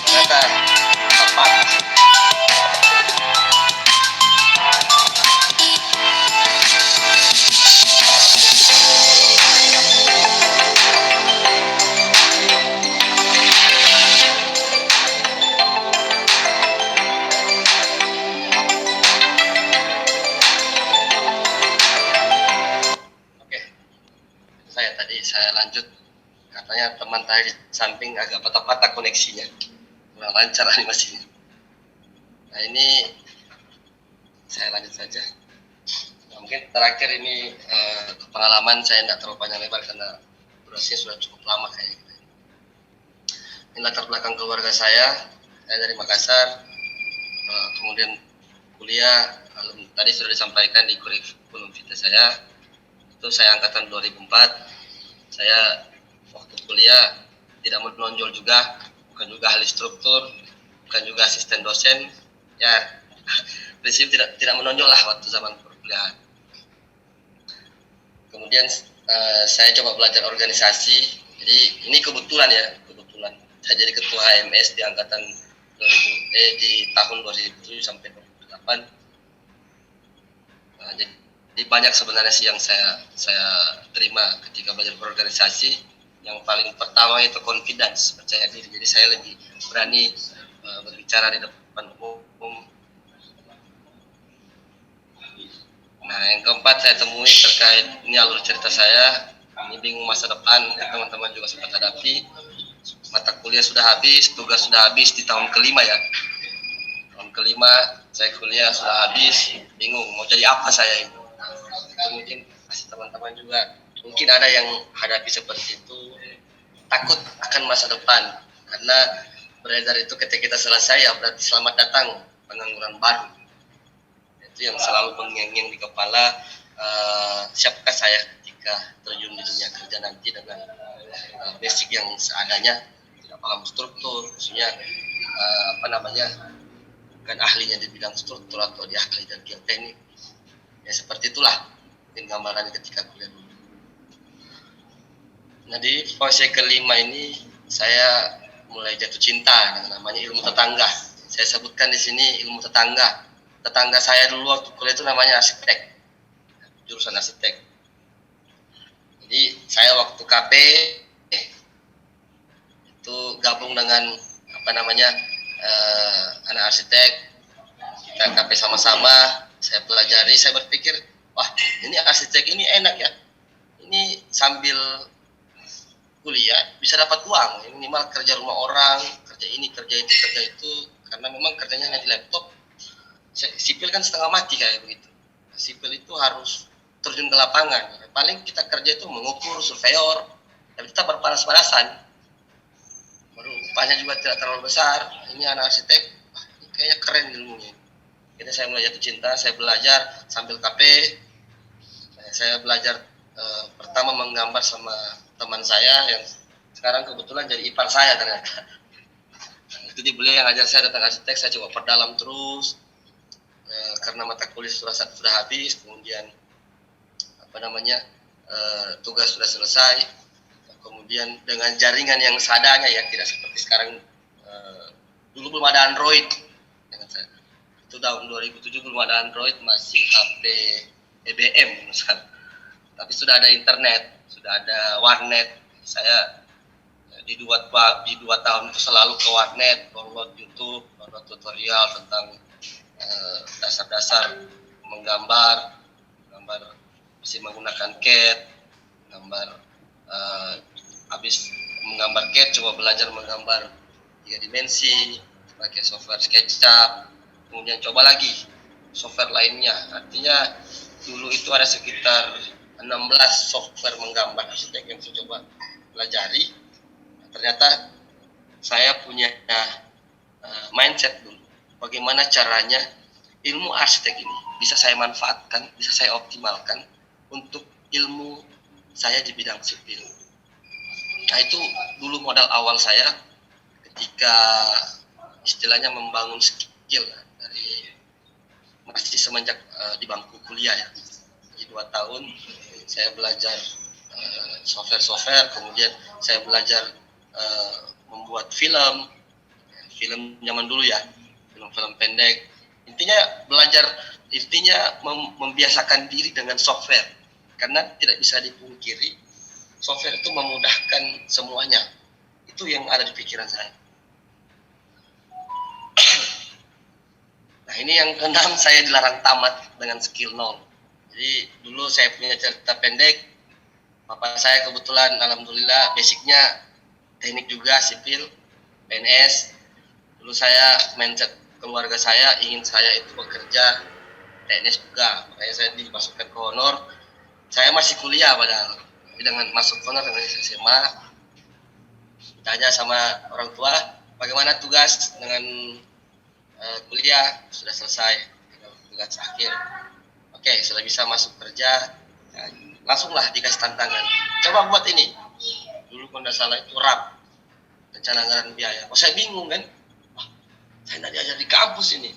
Ternyata tepat. Oke, saya lanjut. Katanya teman tadi di samping agak patah-patah koneksinya, kurang lancar animasinya. Nah, ini saya lanjut saja. Nah, mungkin terakhir ini pengalaman saya tidak terlalu panjang lebar karena durasinya sudah cukup lama kayak gitu. Ini latar belakang keluarga saya dari Makassar, kemudian kuliah, tadi sudah disampaikan di kurikulum vitae saya, itu saya angkatan 2004, saya waktu kuliah tidak menonjol juga, bukan juga ahli struktur, bukan juga asisten dosen, ya prinsip tidak menonjol lah waktu zaman perkuliahan. Kemudian saya coba belajar organisasi, jadi ini kebetulan saya jadi ketua HMS di angkatan di tahun 2007 sampai 2008. Jadi banyak sebenarnya sih yang saya terima ketika belajar berorganisasi. Yang paling pertama itu confidence, percaya diri. Jadi saya lebih berani berbicara di depan umum. Nah, yang keempat saya temui terkait ini alur cerita saya. Ini bingung masa depan, teman-teman juga sempat hadapi. Mata kuliah sudah habis, tugas sudah habis di tahun kelima ya. Tahun kelima saya kuliah sudah habis, bingung mau jadi apa saya itu. Mungkin teman-teman juga mungkin ada yang hadapi seperti itu, takut akan masa depan karena beredar itu ketika kita selesai ya berarti selamat datang pengangguran baru. Itu yang selalu mengyeng-nyeng di kepala, siapkah saya ketika terjun di dunia kerja nanti dengan basic yang seadanya, tidak paham struktur, maksudnya bukan ahlinya di bidang struktur atau di ahli dan geoteknik. Ya seperti itulah mungkin gambarannya ketika kuliah dulu. Nah, di fase kelima ini saya mulai jatuh cinta dengan namanya ilmu tetangga. Saya sebutkan di sini ilmu tetangga. Tetangga saya dulu waktu kuliah itu namanya arsitek, jurusan arsitek. Jadi saya waktu KP itu gabung dengan anak arsitek, kita KP sama-sama, saya pelajari, saya berpikir, wah ini arsitek ini enak ya, ini sambil kuliah bisa dapat uang, minimal kerja rumah orang, kerja ini, kerja itu, karena memang kerjanya hanya di laptop. Sipil kan setengah mati kayak begitu. Sipil itu harus terjun ke lapangan. Paling kita kerja itu mengukur, surveyor, tapi kita berpanas-panasan. Baru upahnya juga tidak terlalu besar. Ini anak arsitek, ini kayaknya keren ilmunya. Jadi saya mulai jatuh cinta, saya belajar sambil KP. Saya belajar pertama menggambar sama teman saya yang sekarang kebetulan jadi ipar saya ternyata. Jadi beliau yang ajar saya tentang arsitek, saya coba perdalam terus. Karena mata kuliah sudah habis, kemudian tugas sudah selesai, kemudian dengan jaringan yang seadanya ya, tidak seperti sekarang. Dulu belum ada Android, itu tahun 2007 belum ada Android, masih HP BBM misalnya. Tapi sudah ada internet, sudah ada warnet. Saya di dua tahun itu selalu ke warnet, download YouTube, download tutorial tentang dasar-dasar menggambar masih menggunakan CAD, habis menggambar CAD coba belajar menggambar 3 dimensi pakai software SketchUp, kemudian coba lagi software lainnya. Artinya dulu itu ada sekitar 16 software menggambar arsitek yang saya coba pelajari. Ternyata saya punya mindset dulu, bagaimana caranya ilmu arsitek ini bisa saya manfaatkan, bisa saya optimalkan untuk ilmu saya di bidang sipil. Nah itu dulu modal awal saya ketika istilahnya membangun skill dari masih semenjak di bangku kuliah ya. Jadi 2 tahun saya belajar software, kemudian saya belajar membuat film zaman dulu ya, film pendek. Intinya membiasakan diri dengan software, karena tidak bisa dipungkiri software itu memudahkan semuanya. Itu yang ada di pikiran saya. Nah ini yang keenam, saya dilarang tamat dengan skill 0. Jadi dulu saya punya cerita pendek. Bapak saya kebetulan alhamdulillah basicnya teknik juga, sipil, PNS. Dulu saya mindset keluarga saya ingin saya itu bekerja PNS juga, makanya saya dimasukkan ke honor. Saya masih kuliah padahal, tapi dengan masuk honor dengan SMA, ditanya sama orang tua bagaimana tugas dengan kuliah, sudah selesai, tugas akhir. Oke, sudah bisa masuk kerja, langsunglah dikasih tantangan, coba buat ini. Dulu kalau tidak salah itu RAP, rencana anggaran biaya. Saya bingung kan, saya tidak diajar di kampus ini,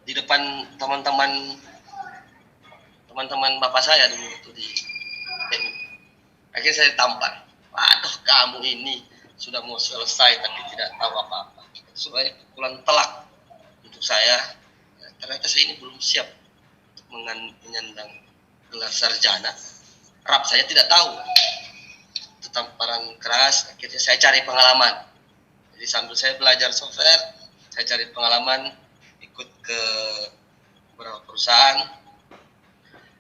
di depan teman-teman bapak saya dulu itu di TU. Akhirnya saya tampar, waduh kamu ini sudah mau selesai tapi tidak tahu apa-apa. Supaya pukulan telak untuk saya. Ternyata saya ini belum siap untuk menyandang gelar sarjana. RAP saya tidak tahu. Itu tamparan keras. Akhirnya saya cari pengalaman. Jadi sambil saya belajar software, saya cari pengalaman, ikut ke beberapa perusahaan.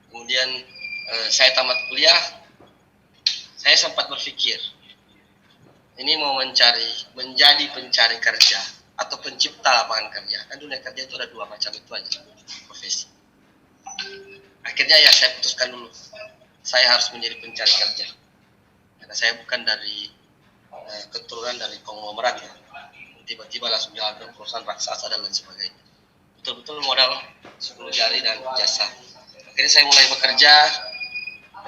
Kemudian saya tamat kuliah, saya sempat berpikir, ini mau menjadi pencari kerja atau pencipta lapangan kerja. Kan dunia kerja itu ada 2 macam itu aja profesi. Akhirnya ya saya putuskan dulu, saya harus menjadi pencari kerja. Karena saya bukan dari keturunan dari konglomerat ya, tiba-tiba langsung jalan ke perusahaan raksasa dan lain sebagainya. Betul-betul modal 10 jari dan jasa. Akhirnya saya mulai bekerja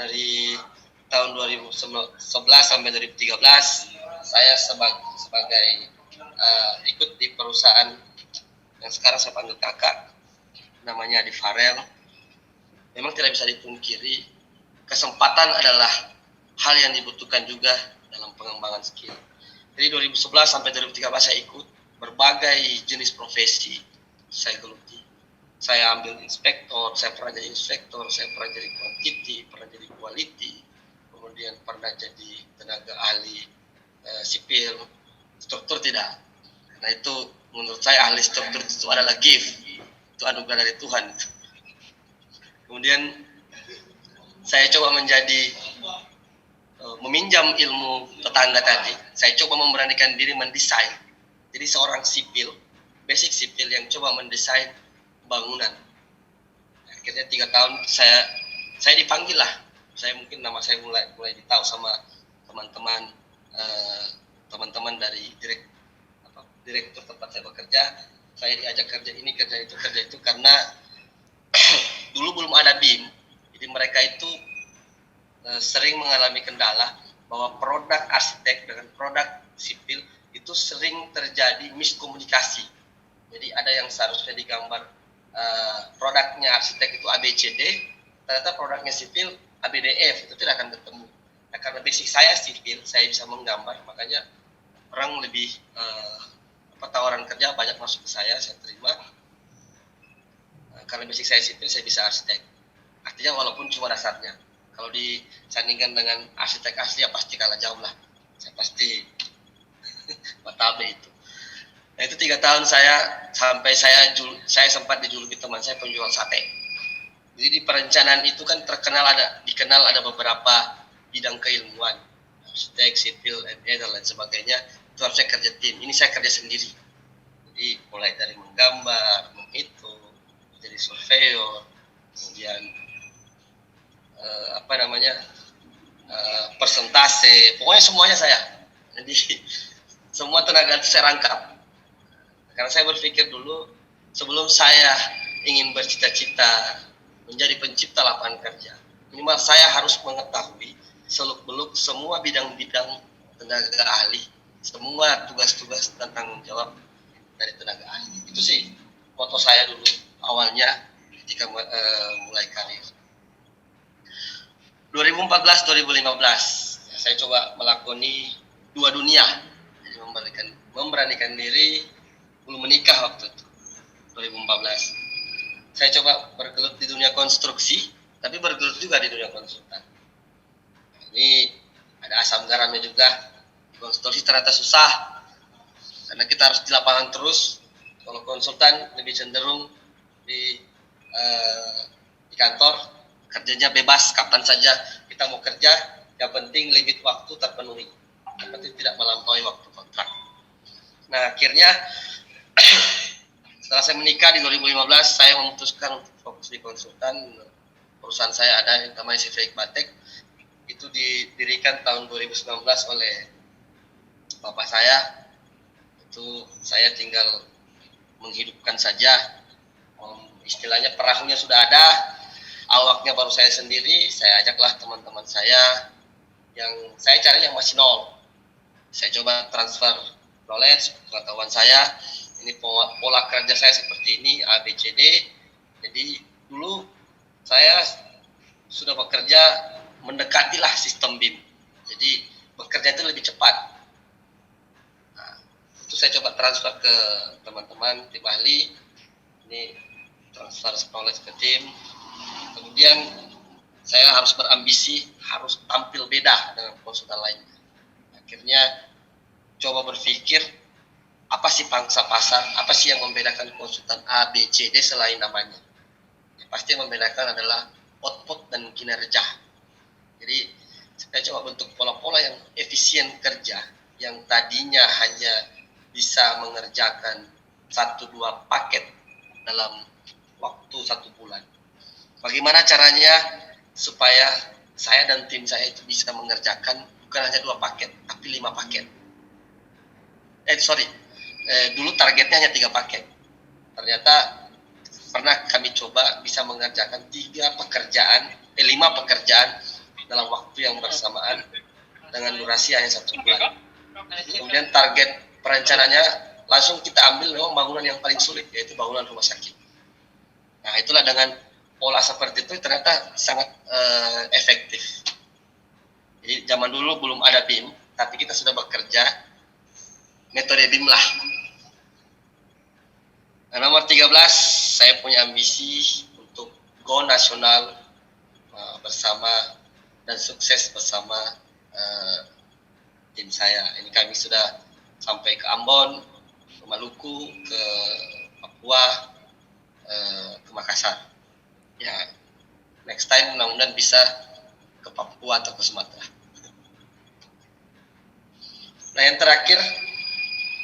dari tahun 2011 sampai 2013. Saya sebagai ikut di perusahaan yang sekarang saya panggil kakak, namanya di Farel. Memang tidak bisa dipungkiri, kesempatan adalah hal yang dibutuhkan juga dalam pengembangan skill. Jadi 2011 sampai 2013 saya ikut berbagai jenis profesi, saya geluti. saya ambil inspektor, saya pernah jadi inspektor, saya pernah jadi quantity, pernah jadi quality, kemudian pernah jadi tenaga ahli sipil, struktur tidak. Karena itu menurut saya ahli struktur itu adalah gift, itu anugerah dari Tuhan. Kemudian saya coba menjadi meminjam ilmu tetangga tadi, saya coba memberanikan diri mendesain. Jadi seorang sipil, basic sipil yang coba mendesain bangunan. Akhirnya 3 tahun saya dipanggil lah. Saya mungkin nama saya mulai ditahu sama teman-teman teman-teman dari direktur tempat saya bekerja. Saya diajak kerja ini, kerja itu karena dulu belum ada BIM. Jadi mereka itu sering mengalami kendala bahwa produk arsitek dengan produk sipil itu sering terjadi miskomunikasi. Jadi ada yang seharusnya digambar produknya arsitek itu ABCD, ternyata produknya sipil ABDF, itu tidak akan ketemu. Nah, karena basic saya sipil, saya bisa menggambar, makanya orang lebih tawaran kerja banyak masuk ke saya terima. Karena basic saya sipil, saya bisa arsitek. Artinya walaupun cuma dasarnya. Kalau disandingkan dengan arsitek asli ya pasti kalah jauh lah. Saya pasti batabe itu. Nah itu 3 tahun sampai saya sempat dijuluki teman saya penjual sate. Jadi di perencanaan itu kan dikenal ada beberapa bidang keilmuan, arsitek, sipil, dan lain sebagainya. Itu harusnya kerja tim. Ini saya kerja sendiri. Jadi mulai dari menggambar, menghitung, jadi surveyor, kemudian persentase, pokoknya semuanya saya. Jadi semua tenaga itu saya rangkap. Karena saya berpikir dulu sebelum saya ingin bercita-cita menjadi pencipta lapangan kerja, minimal saya harus mengetahui seluk-beluk semua bidang-bidang tenaga ahli, semua tugas-tugas dan tanggung jawab dari tenaga ahli. Itu sih moto saya dulu awalnya ketika mulai karir. 2014-2015 saya coba melakoni 2 dunia. Jadi memberanikan diri, belum menikah waktu itu 2014. Saya coba bergelut di dunia konstruksi, tapi bergelut juga di dunia konsultan. Ini ada asam garamnya juga. Konstruksi ternyata susah karena kita harus di lapangan terus. Kalau konsultan lebih cenderung di kantor, kerjanya bebas kapan saja kita mau kerja, yang penting limit waktu terpenuhi, yang penting tidak melampaui waktu kontrak. Nah akhirnya setelah saya menikah di 2015, saya memutuskan untuk fokus di konsultan. Perusahaan saya ada yang namanya CV Batek, itu didirikan tahun 2019 oleh bapak saya. Itu saya tinggal menghidupkan saja, istilahnya perahunya sudah ada, awaknya baru saya sendiri. Saya ajaklah teman-teman saya yang saya cari yang masih nol. Saya coba transfer knowledge, pengetahuan saya. Ini pola kerja saya seperti ini, ABCD. Jadi dulu saya sudah bekerja mendekatilah sistem BIM. Jadi bekerja itu lebih cepat. Nah, itu saya coba transfer ke teman-teman tim ahli. Ini transfer knowledge ke tim. Kemudian saya harus berambisi, harus tampil beda dengan konsultan lainnya. Akhirnya coba berpikir, apa sih pangsa pasar, apa sih yang membedakan konsultan A, B, C, D selain namanya. Yang pasti yang membedakan adalah output dan kinerja. Jadi saya coba bentuk pola-pola yang efisien kerja, yang tadinya hanya bisa mengerjakan 1-2 paket dalam waktu 1 bulan. Bagaimana caranya supaya saya dan tim saya itu bisa mengerjakan bukan hanya 2 paket, tapi 5 paket. Dulu targetnya hanya 3 paket. Ternyata pernah kami coba bisa mengerjakan 5 pekerjaan dalam waktu yang bersamaan dengan durasi hanya 1 bulan. Kemudian target perencanaannya langsung kita ambil memang bangunan yang paling sulit, yaitu bangunan rumah sakit. Nah itulah dengan pola seperti itu ternyata sangat efektif. Jadi zaman dulu belum ada BIM, tapi kita sudah bekerja metode BIM lah. Nah, nomor 13 saya punya ambisi untuk go nasional bersama dan sukses bersama tim saya. Ini kami sudah sampai ke Ambon, ke Maluku, ke Papua, ke Makassar. Ya, next time mudah-mudahan bisa ke Papua atau ke Sumatera. Nah, yang terakhir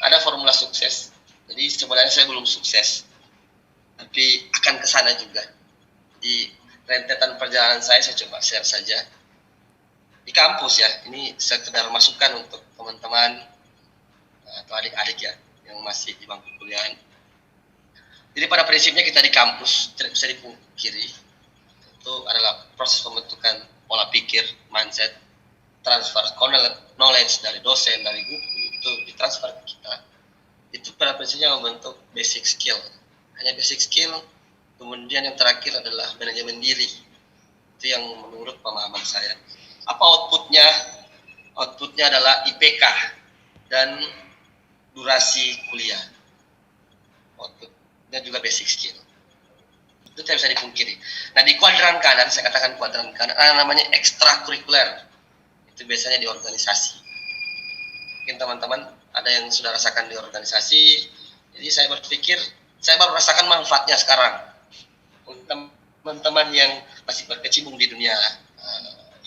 ada formula sukses. Jadi sebenarnya saya belum sukses, tapi akan ke sana juga. Di rentetan perjalanan saya coba share saja. Di kampus ya, ini sekedar masukan untuk teman-teman atau adik-adik ya yang masih di bangku kuliah. Jadi pada prinsipnya kita di kampus tidak bisa dipungkiri itu adalah proses pembentukan pola pikir, mindset, transfer knowledge dari dosen, dari buku itu ditransfer ke kita. Itu pada prinsipnya membentuk basic skill. Hanya basic skill. Kemudian yang terakhir adalah manajemen diri. Itu yang menurut pemahaman saya. Apa outputnya? Outputnya adalah IPK dan durasi kuliah. Outputnya juga basic skill. Itu tidak bisa dipungkiri. Nah, di kuadran kanan, saya katakan kuadran kanan, ada namanya ekstrakurikuler. Itu biasanya di organisasi. Mungkin teman-teman ada yang sudah rasakan di organisasi. Jadi saya berpikir, saya baru rasakan manfaatnya sekarang. Untuk teman-teman yang masih berkecimpung di dunia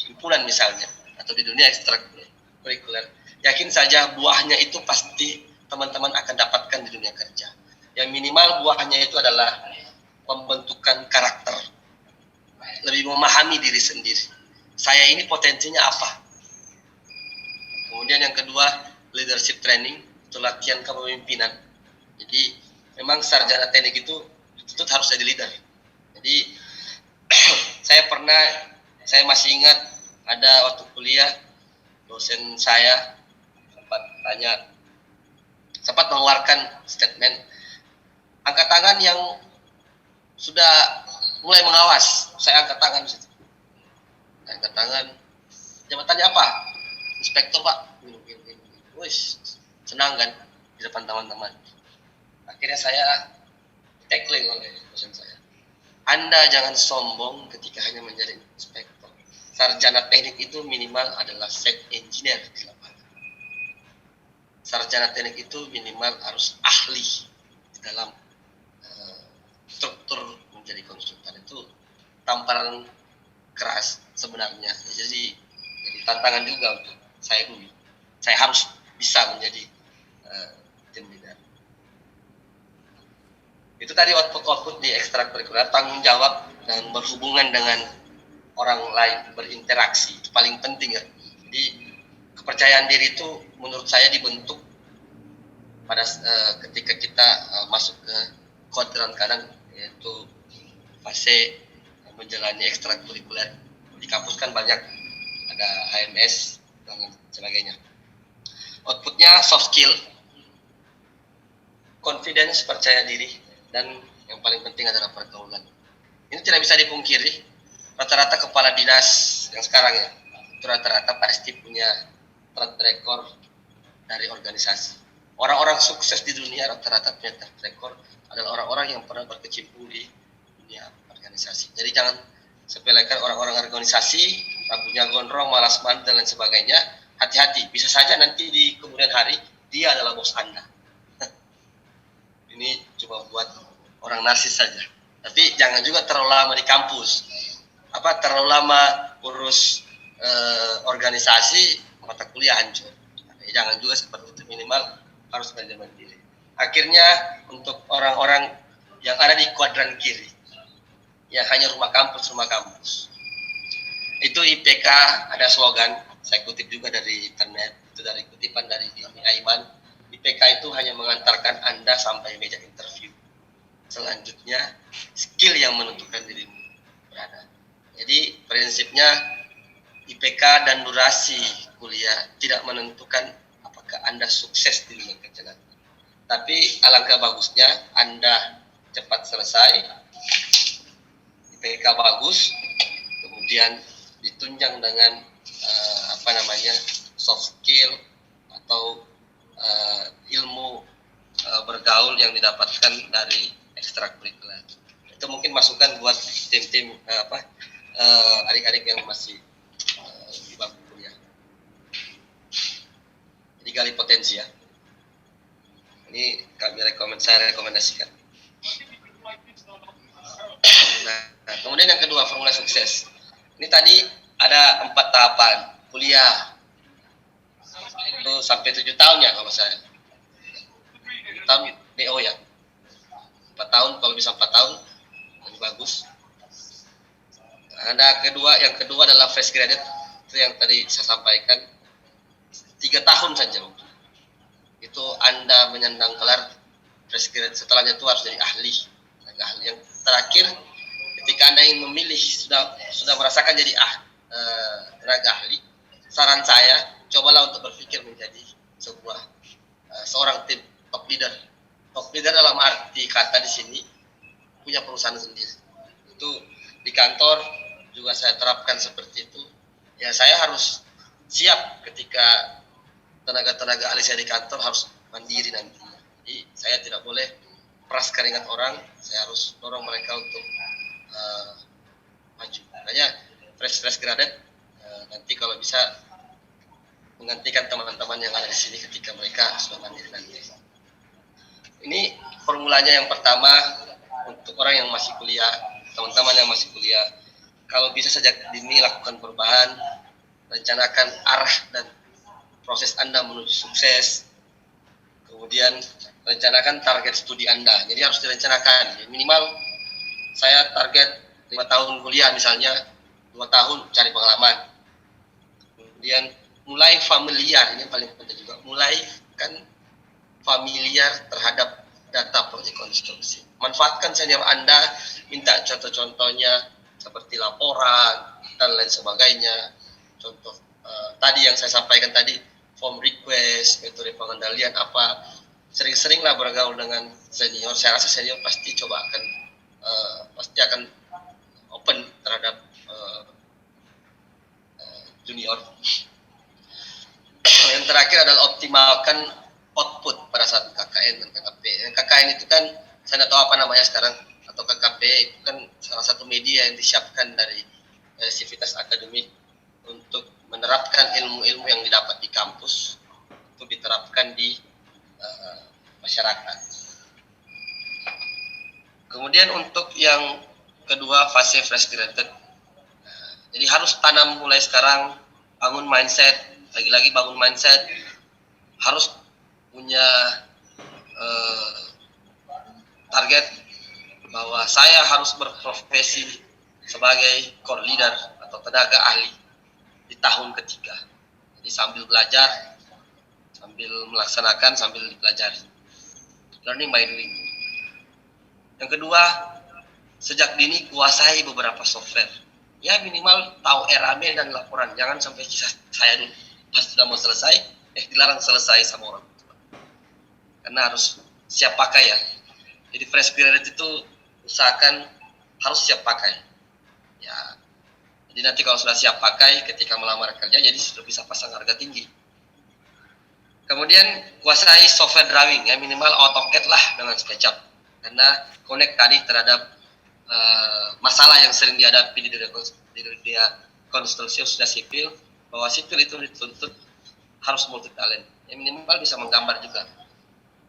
himpunan misalnya, atau di dunia ekstrakurikuler, yakin saja buahnya itu pasti teman-teman akan dapatkan di dunia kerja. Yang minimal buahnya itu adalah pembentukan karakter, lebih memahami diri sendiri. Saya ini potensinya apa? Kemudian yang kedua, leadership training, itu latihan kepemimpinan. Jadi memang sarjana teknik itu harus jadi leader. Jadi saya masih ingat ada waktu kuliah dosen saya sempat mengeluarkan statement, angkat tangan yang sudah mulai mengawas. Saya angkat tangan di situ. Angkat tangan. Jabatannya apa? Inspektor, Pak. Wih, senang kan di depan teman-teman. Akhirnya saya tackling oleh dosen saya. Anda jangan sombong ketika hanya menjadi inspektor. Sarjana teknik itu minimal adalah site engineer di lapangan. Sarjana teknik itu minimal harus ahli di dalam struktur menjadi konsultan. Itu tamparan keras sebenarnya. Jadi tantangan juga untuk saya dulu. Saya harus bisa menjadi tim leader. Itu tadi output di ekstrakurikuler, tanggung jawab dan berhubungan dengan orang lain, berinteraksi, itu paling penting ya. Jadi kepercayaan diri itu menurut saya dibentuk pada ketika kita masuk ke kuadran kanan, yaitu fase menjalani ekstrakurikuler. Di kampus kan banyak, ada HMS dan sebagainya. Outputnya soft skill, confidence, percaya diri, dan yang paling penting adalah pergaulan. Ini tidak bisa dipungkiri. Rata-rata kepala dinas yang sekarang ya, itu rata-rata pasti punya track record dari organisasi. Orang-orang sukses di dunia rata-rata punya track record adalah orang-orang yang pernah berkecimpung di dunia organisasi. Jadi jangan sepelekan orang-orang organisasi, rambutnya gondrong, malas mandi dan lain sebagainya. Hati-hati, bisa saja nanti di kemudian hari dia adalah bos Anda. Ini cuma buat orang narsis saja. Tapi jangan juga terlalu lama di kampus. Terlalu lama urus organisasi, mata kuliah hancur. Jangan juga seperti itu, minimal harus manajemen diri. Akhirnya untuk orang-orang yang ada di kuadran kiri, yang hanya rumah kampus. Itu IPK ada slogan, saya kutip juga dari internet, itu dari kutipan dari Dini Aiman. IPK itu hanya mengantarkan Anda sampai meja interview. Selanjutnya, skill yang menentukan dirimu berada. Jadi, prinsipnya IPK dan durasi kuliah tidak menentukan apakah Anda sukses di dunia kerja nanti. Tapi alangkah bagusnya Anda cepat selesai, IPK bagus, kemudian ditunjang dengan soft skill atau ilmu bergaul yang didapatkan dari ekstrakurikuler. Itu mungkin masukan buat tim-tim adik-adik yang masih di bangku kuliah. Jadi gali potensi ya. Ini saya rekomendasikan. Nah, kemudian yang kedua, formula sukses. Ini tadi ada 4 tahapan kuliah. Itu sampai 7 tahun ya kalau saya. 7 tahun DO ya. 4 tahun, kalau bisa 4 tahun lebih bagus. Ada yang kedua adalah fresh graduate. Itu yang tadi saya sampaikan. 3 tahun saja. Itu Anda menyandang gelar fresh graduate. Setelahnya itu harus jadi ahli. Yang terakhir, ketika Anda ingin memilih sudah merasakan jadi tenaga ahli, saran saya cobalah untuk berpikir menjadi seorang tim top leader. Top leader dalam arti kata di sini punya perusahaan sendiri. Itu di kantor juga saya terapkan seperti itu. Ya, saya harus siap ketika tenaga-tenaga ahli saya di kantor harus mandiri nanti. Jadi saya tidak boleh peras keringat orang, saya harus dorong mereka untuk maju. Makanya fresh graduate nanti kalau bisa menggantikan teman-teman yang ada di sini ketika mereka sudah mandiri nanti. Ini formulanya yang pertama untuk orang yang masih kuliah, teman-teman yang masih kuliah. Kalau bisa sejak dini lakukan perubahan, rencanakan arah dan proses Anda menuju sukses. Kemudian rencanakan target studi Anda. Jadi harus direncanakan. Minimal saya target 5 tahun kuliah misalnya, 2 tahun cari pengalaman. Kemudian mulai familiar, ini paling penting juga. Mulai kan familiar terhadap data proyek konstruksi. Manfaatkan senior Anda, minta contoh-contohnya seperti laporan dan lain sebagainya. Contoh tadi yang saya sampaikan tadi, form request, metode pengendalian apa. Sering-seringlah bergaul dengan senior. Saya rasa senior pasti akan open terhadap junior. Yang terakhir adalah optimalkan output pada saat KKN dan KKP. KKN itu kan saya tidak tahu apa namanya sekarang, atau KKP itu kan salah satu media yang disiapkan dari Sivitas Akademik untuk menerapkan ilmu-ilmu yang didapat di kampus itu diterapkan di masyarakat. Kemudian untuk yang kedua, fase fresh graduate. Jadi harus tanam mulai sekarang, bangun mindset, lagi-lagi bangun mindset, harus punya target bahwa saya harus berprofesi sebagai core leader atau tenaga ahli di tahun ketiga. Jadi sambil belajar, sambil melaksanakan, sambil dipelajari. Learning by doing. Yang kedua, sejak dini kuasai beberapa software. Ya minimal tahu RAB dan laporan. Jangan sampai kisah saya dulu pas sudah mau selesai, dilarang selesai sama orang tua. Karena harus siap pakai ya. Jadi fresh graduate itu usahakan harus siap pakai. Ya. Jadi nanti kalau sudah siap pakai ketika melamar kerja, jadi sudah bisa pasang harga tinggi. Kemudian kuasai software drawing ya, minimal AutoCAD lah dengan SketchUp. Karena connect tadi terhadap masalah yang sering dihadapi di dunia konstruksi sudah sipil, bahwa sipil itu dituntut harus multi talent. Ya, minimal bisa menggambar juga.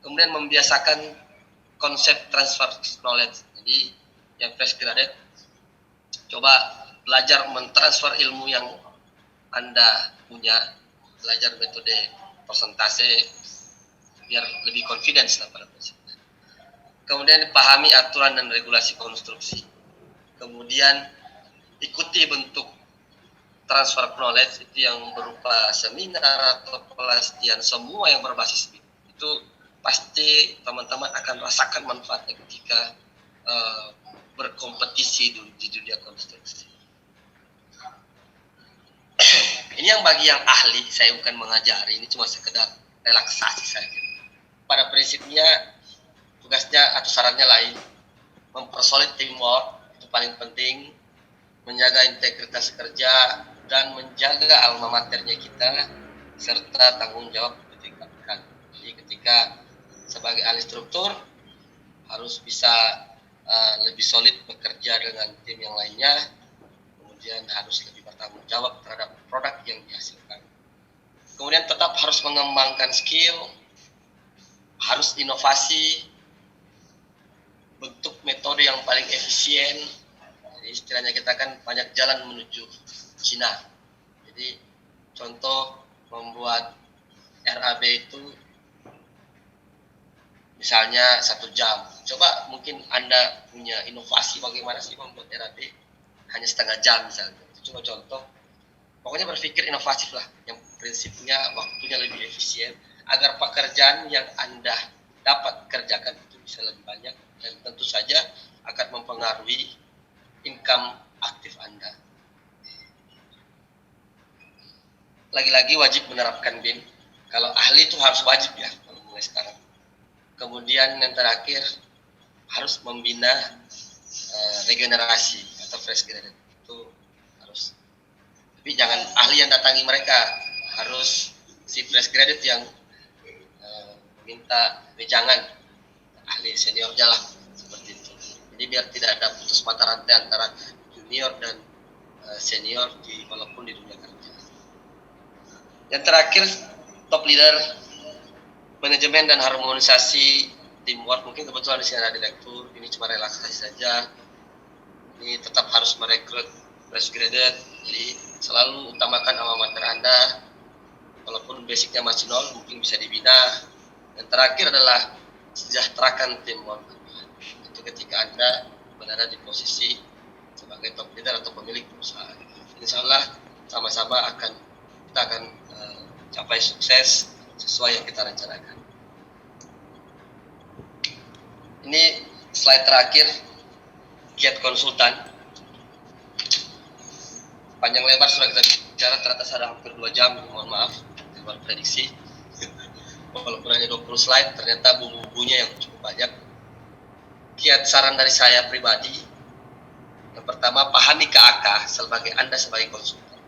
Kemudian membiasakan konsep transfer knowledge. Jadi yang fresh graduate coba belajar mentransfer ilmu yang Anda punya, belajar metode persentase biar lebih confidence lah pada prinsipnya. Kemudian pahami aturan dan regulasi konstruksi. Kemudian ikuti bentuk transfer knowledge itu yang berupa seminar atau pelatihan, semua yang berbasis itu pasti teman-teman akan rasakan manfaatnya ketika berkompetisi di dunia konstruksi. Ini yang bagi yang ahli, saya bukan mengajari, ini cuma sekedar relaksasi saja. Pada prinsipnya tugasnya atau sarannya lain, mempersolid teamwork itu paling penting, menjaga integritas kerja dan menjaga alma maternya kita, serta tanggung jawab ditingkatkan. Jadi ketika sebagai ahli struktur harus bisa lebih solid bekerja dengan tim yang lainnya, kemudian harus lebih bertanggung jawab terhadap produk yang dihasilkan. Kemudian tetap harus mengembangkan skill, harus inovasi, bentuk metode yang paling efisien. Jadi istilahnya kita kan banyak jalan menuju Cina. Jadi contoh membuat RAB itu misalnya 1 jam. Coba mungkin Anda punya inovasi bagaimana sih membuat RAB hanya setengah jam misalnya. Itu cuma contoh. Pokoknya berpikir inovatif lah. Yang prinsipnya waktunya lebih efisien agar pekerjaan yang Anda dapat kerjakan itu bisa lebih banyak dan tentu saja akan mempengaruhi income aktif Anda. Lagi-lagi wajib menerapkan BIM. Kalau ahli itu harus wajib ya kalau mulai sekarang. Kemudian yang terakhir harus membina regenerasi atau fresh graduate itu harus. Tapi jangan ahli yang datangi mereka, harus si fresh graduate yang minta wejangan ahli seniornya lah seperti itu. Jadi biar tidak ada putus mata rantai antara junior dan senior walaupun di dunia kerja. Yang terakhir top leader, manajemen dan harmonisasi teamwork. Mungkin kebetulan di sini ada direktur, ini cuma relaksasi saja. Ini tetap harus merekrut fresh graduate, jadi selalu utamakan alma mater Anda. Walaupun basicnya masih nol, mungkin bisa dibina. Yang terakhir adalah sejahterakan teamwork. Itu ketika Anda berada di posisi sebagai top leader atau pemilik perusahaan. Insya Allah sama-sama kita akan capai sukses sesuai yang kita rencanakan. Ini slide terakhir, kiat konsultan. Panjang lebar sudah kita bicara, ternyata sudah hampir 2 jam, mohon maaf, luar prediksi. Walaupun hanya 20 slide, ternyata bumbu-bumbunya yang cukup banyak. Kiat saran dari saya pribadi, yang pertama, pahami KAK sebagai Anda sebagai konsultan.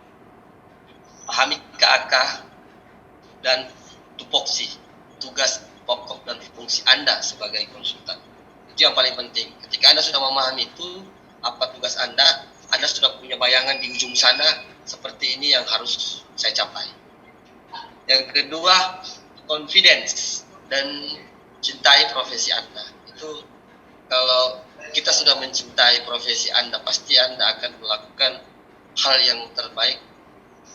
Pahami KAK dan tupoksi, tugas pokok dan fungsi Anda sebagai konsultan. Itu yang paling penting. Ketika Anda sudah memahami itu, apa tugas Anda sudah punya bayangan di ujung sana, seperti ini yang harus saya capai. Yang kedua, confidence dan cintai profesi Anda. Itu kalau kita sudah mencintai profesi Anda, pasti Anda akan melakukan hal yang terbaik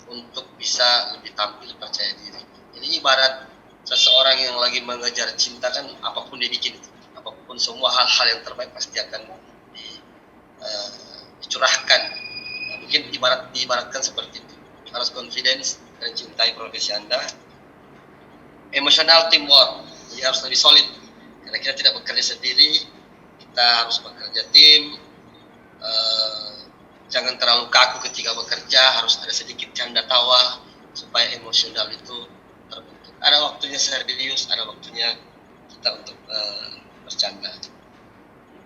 untuk bisa lebih tampil percaya diri. Ini ibarat seseorang yang lagi mengejar cinta, kan apapun dia bikin, apapun semua hal-hal yang terbaik pasti akan dicurahkan. Nah, mungkin diibaratkan seperti itu. Harus confidence dan cintai profesi Anda. Emotional teamwork, jadi harus lebih solid. Karena kita tidak bekerja sendiri, kita harus bekerja tim. Jangan terlalu kaku ketika bekerja, harus ada sedikit canda tawa supaya emosional itu terbentuk. Ada waktunya serius, ada waktunya kita untuk bercanda.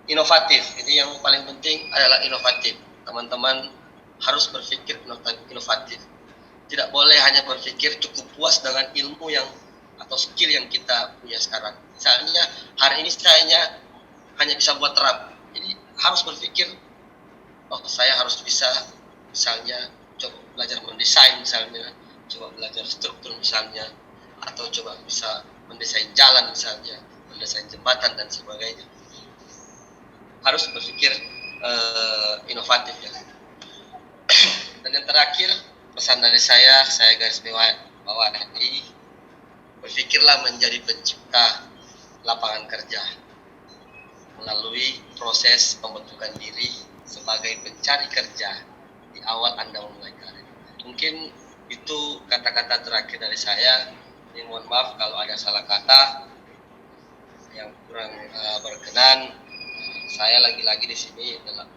Inovatif, ini yang paling penting adalah inovatif. Teman-teman harus berpikir inovatif. Tidak boleh hanya berpikir cukup puas dengan ilmu atau skill yang kita punya sekarang. Misalnya hari ini saya hanya bisa buat terap. Jadi harus berpikir, saya harus bisa misalnya coba belajar mendesain misalnya, coba belajar struktur misalnya, atau coba bisa mendesain jalan misalnya, mendesain jembatan dan sebagainya. Harus berpikir inovatif ya. Dan yang terakhir, pesan dari saya garis bawahi, berpikirlah menjadi pencipta lapangan kerja melalui proses pembentukan diri sebagai pencari kerja di awal Anda memulai karir. Mungkin itu kata-kata terakhir dari saya. Ini mohon maaf kalau ada salah kata yang kurang berkenan. Saya lagi-lagi di sini dalam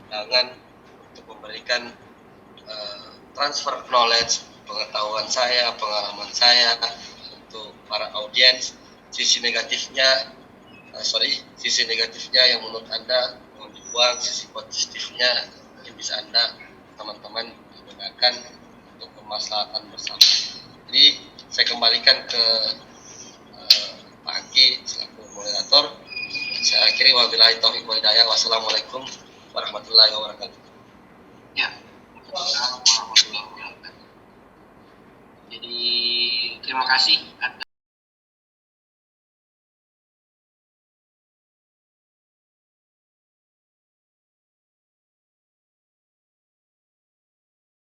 undangan untuk memberikan transfer knowledge, pengetahuan saya, pengalaman saya untuk para audiens. Sisi negatifnya yang menurut Anda mau dibuang, sisi positifnya mungkin bisa Anda teman-teman gunakan untuk kemaslahatan bersama. Jadi saya kembalikan ke Pak Angki selaku moderator. Saya akhiri, wabillahi taufiq wal hidayah. Wassalamualaikum warahmatullahi wabarakatuh. Ya. Assalamualaikum warahmatullahi wabarakatuh. Jadi terima kasih atas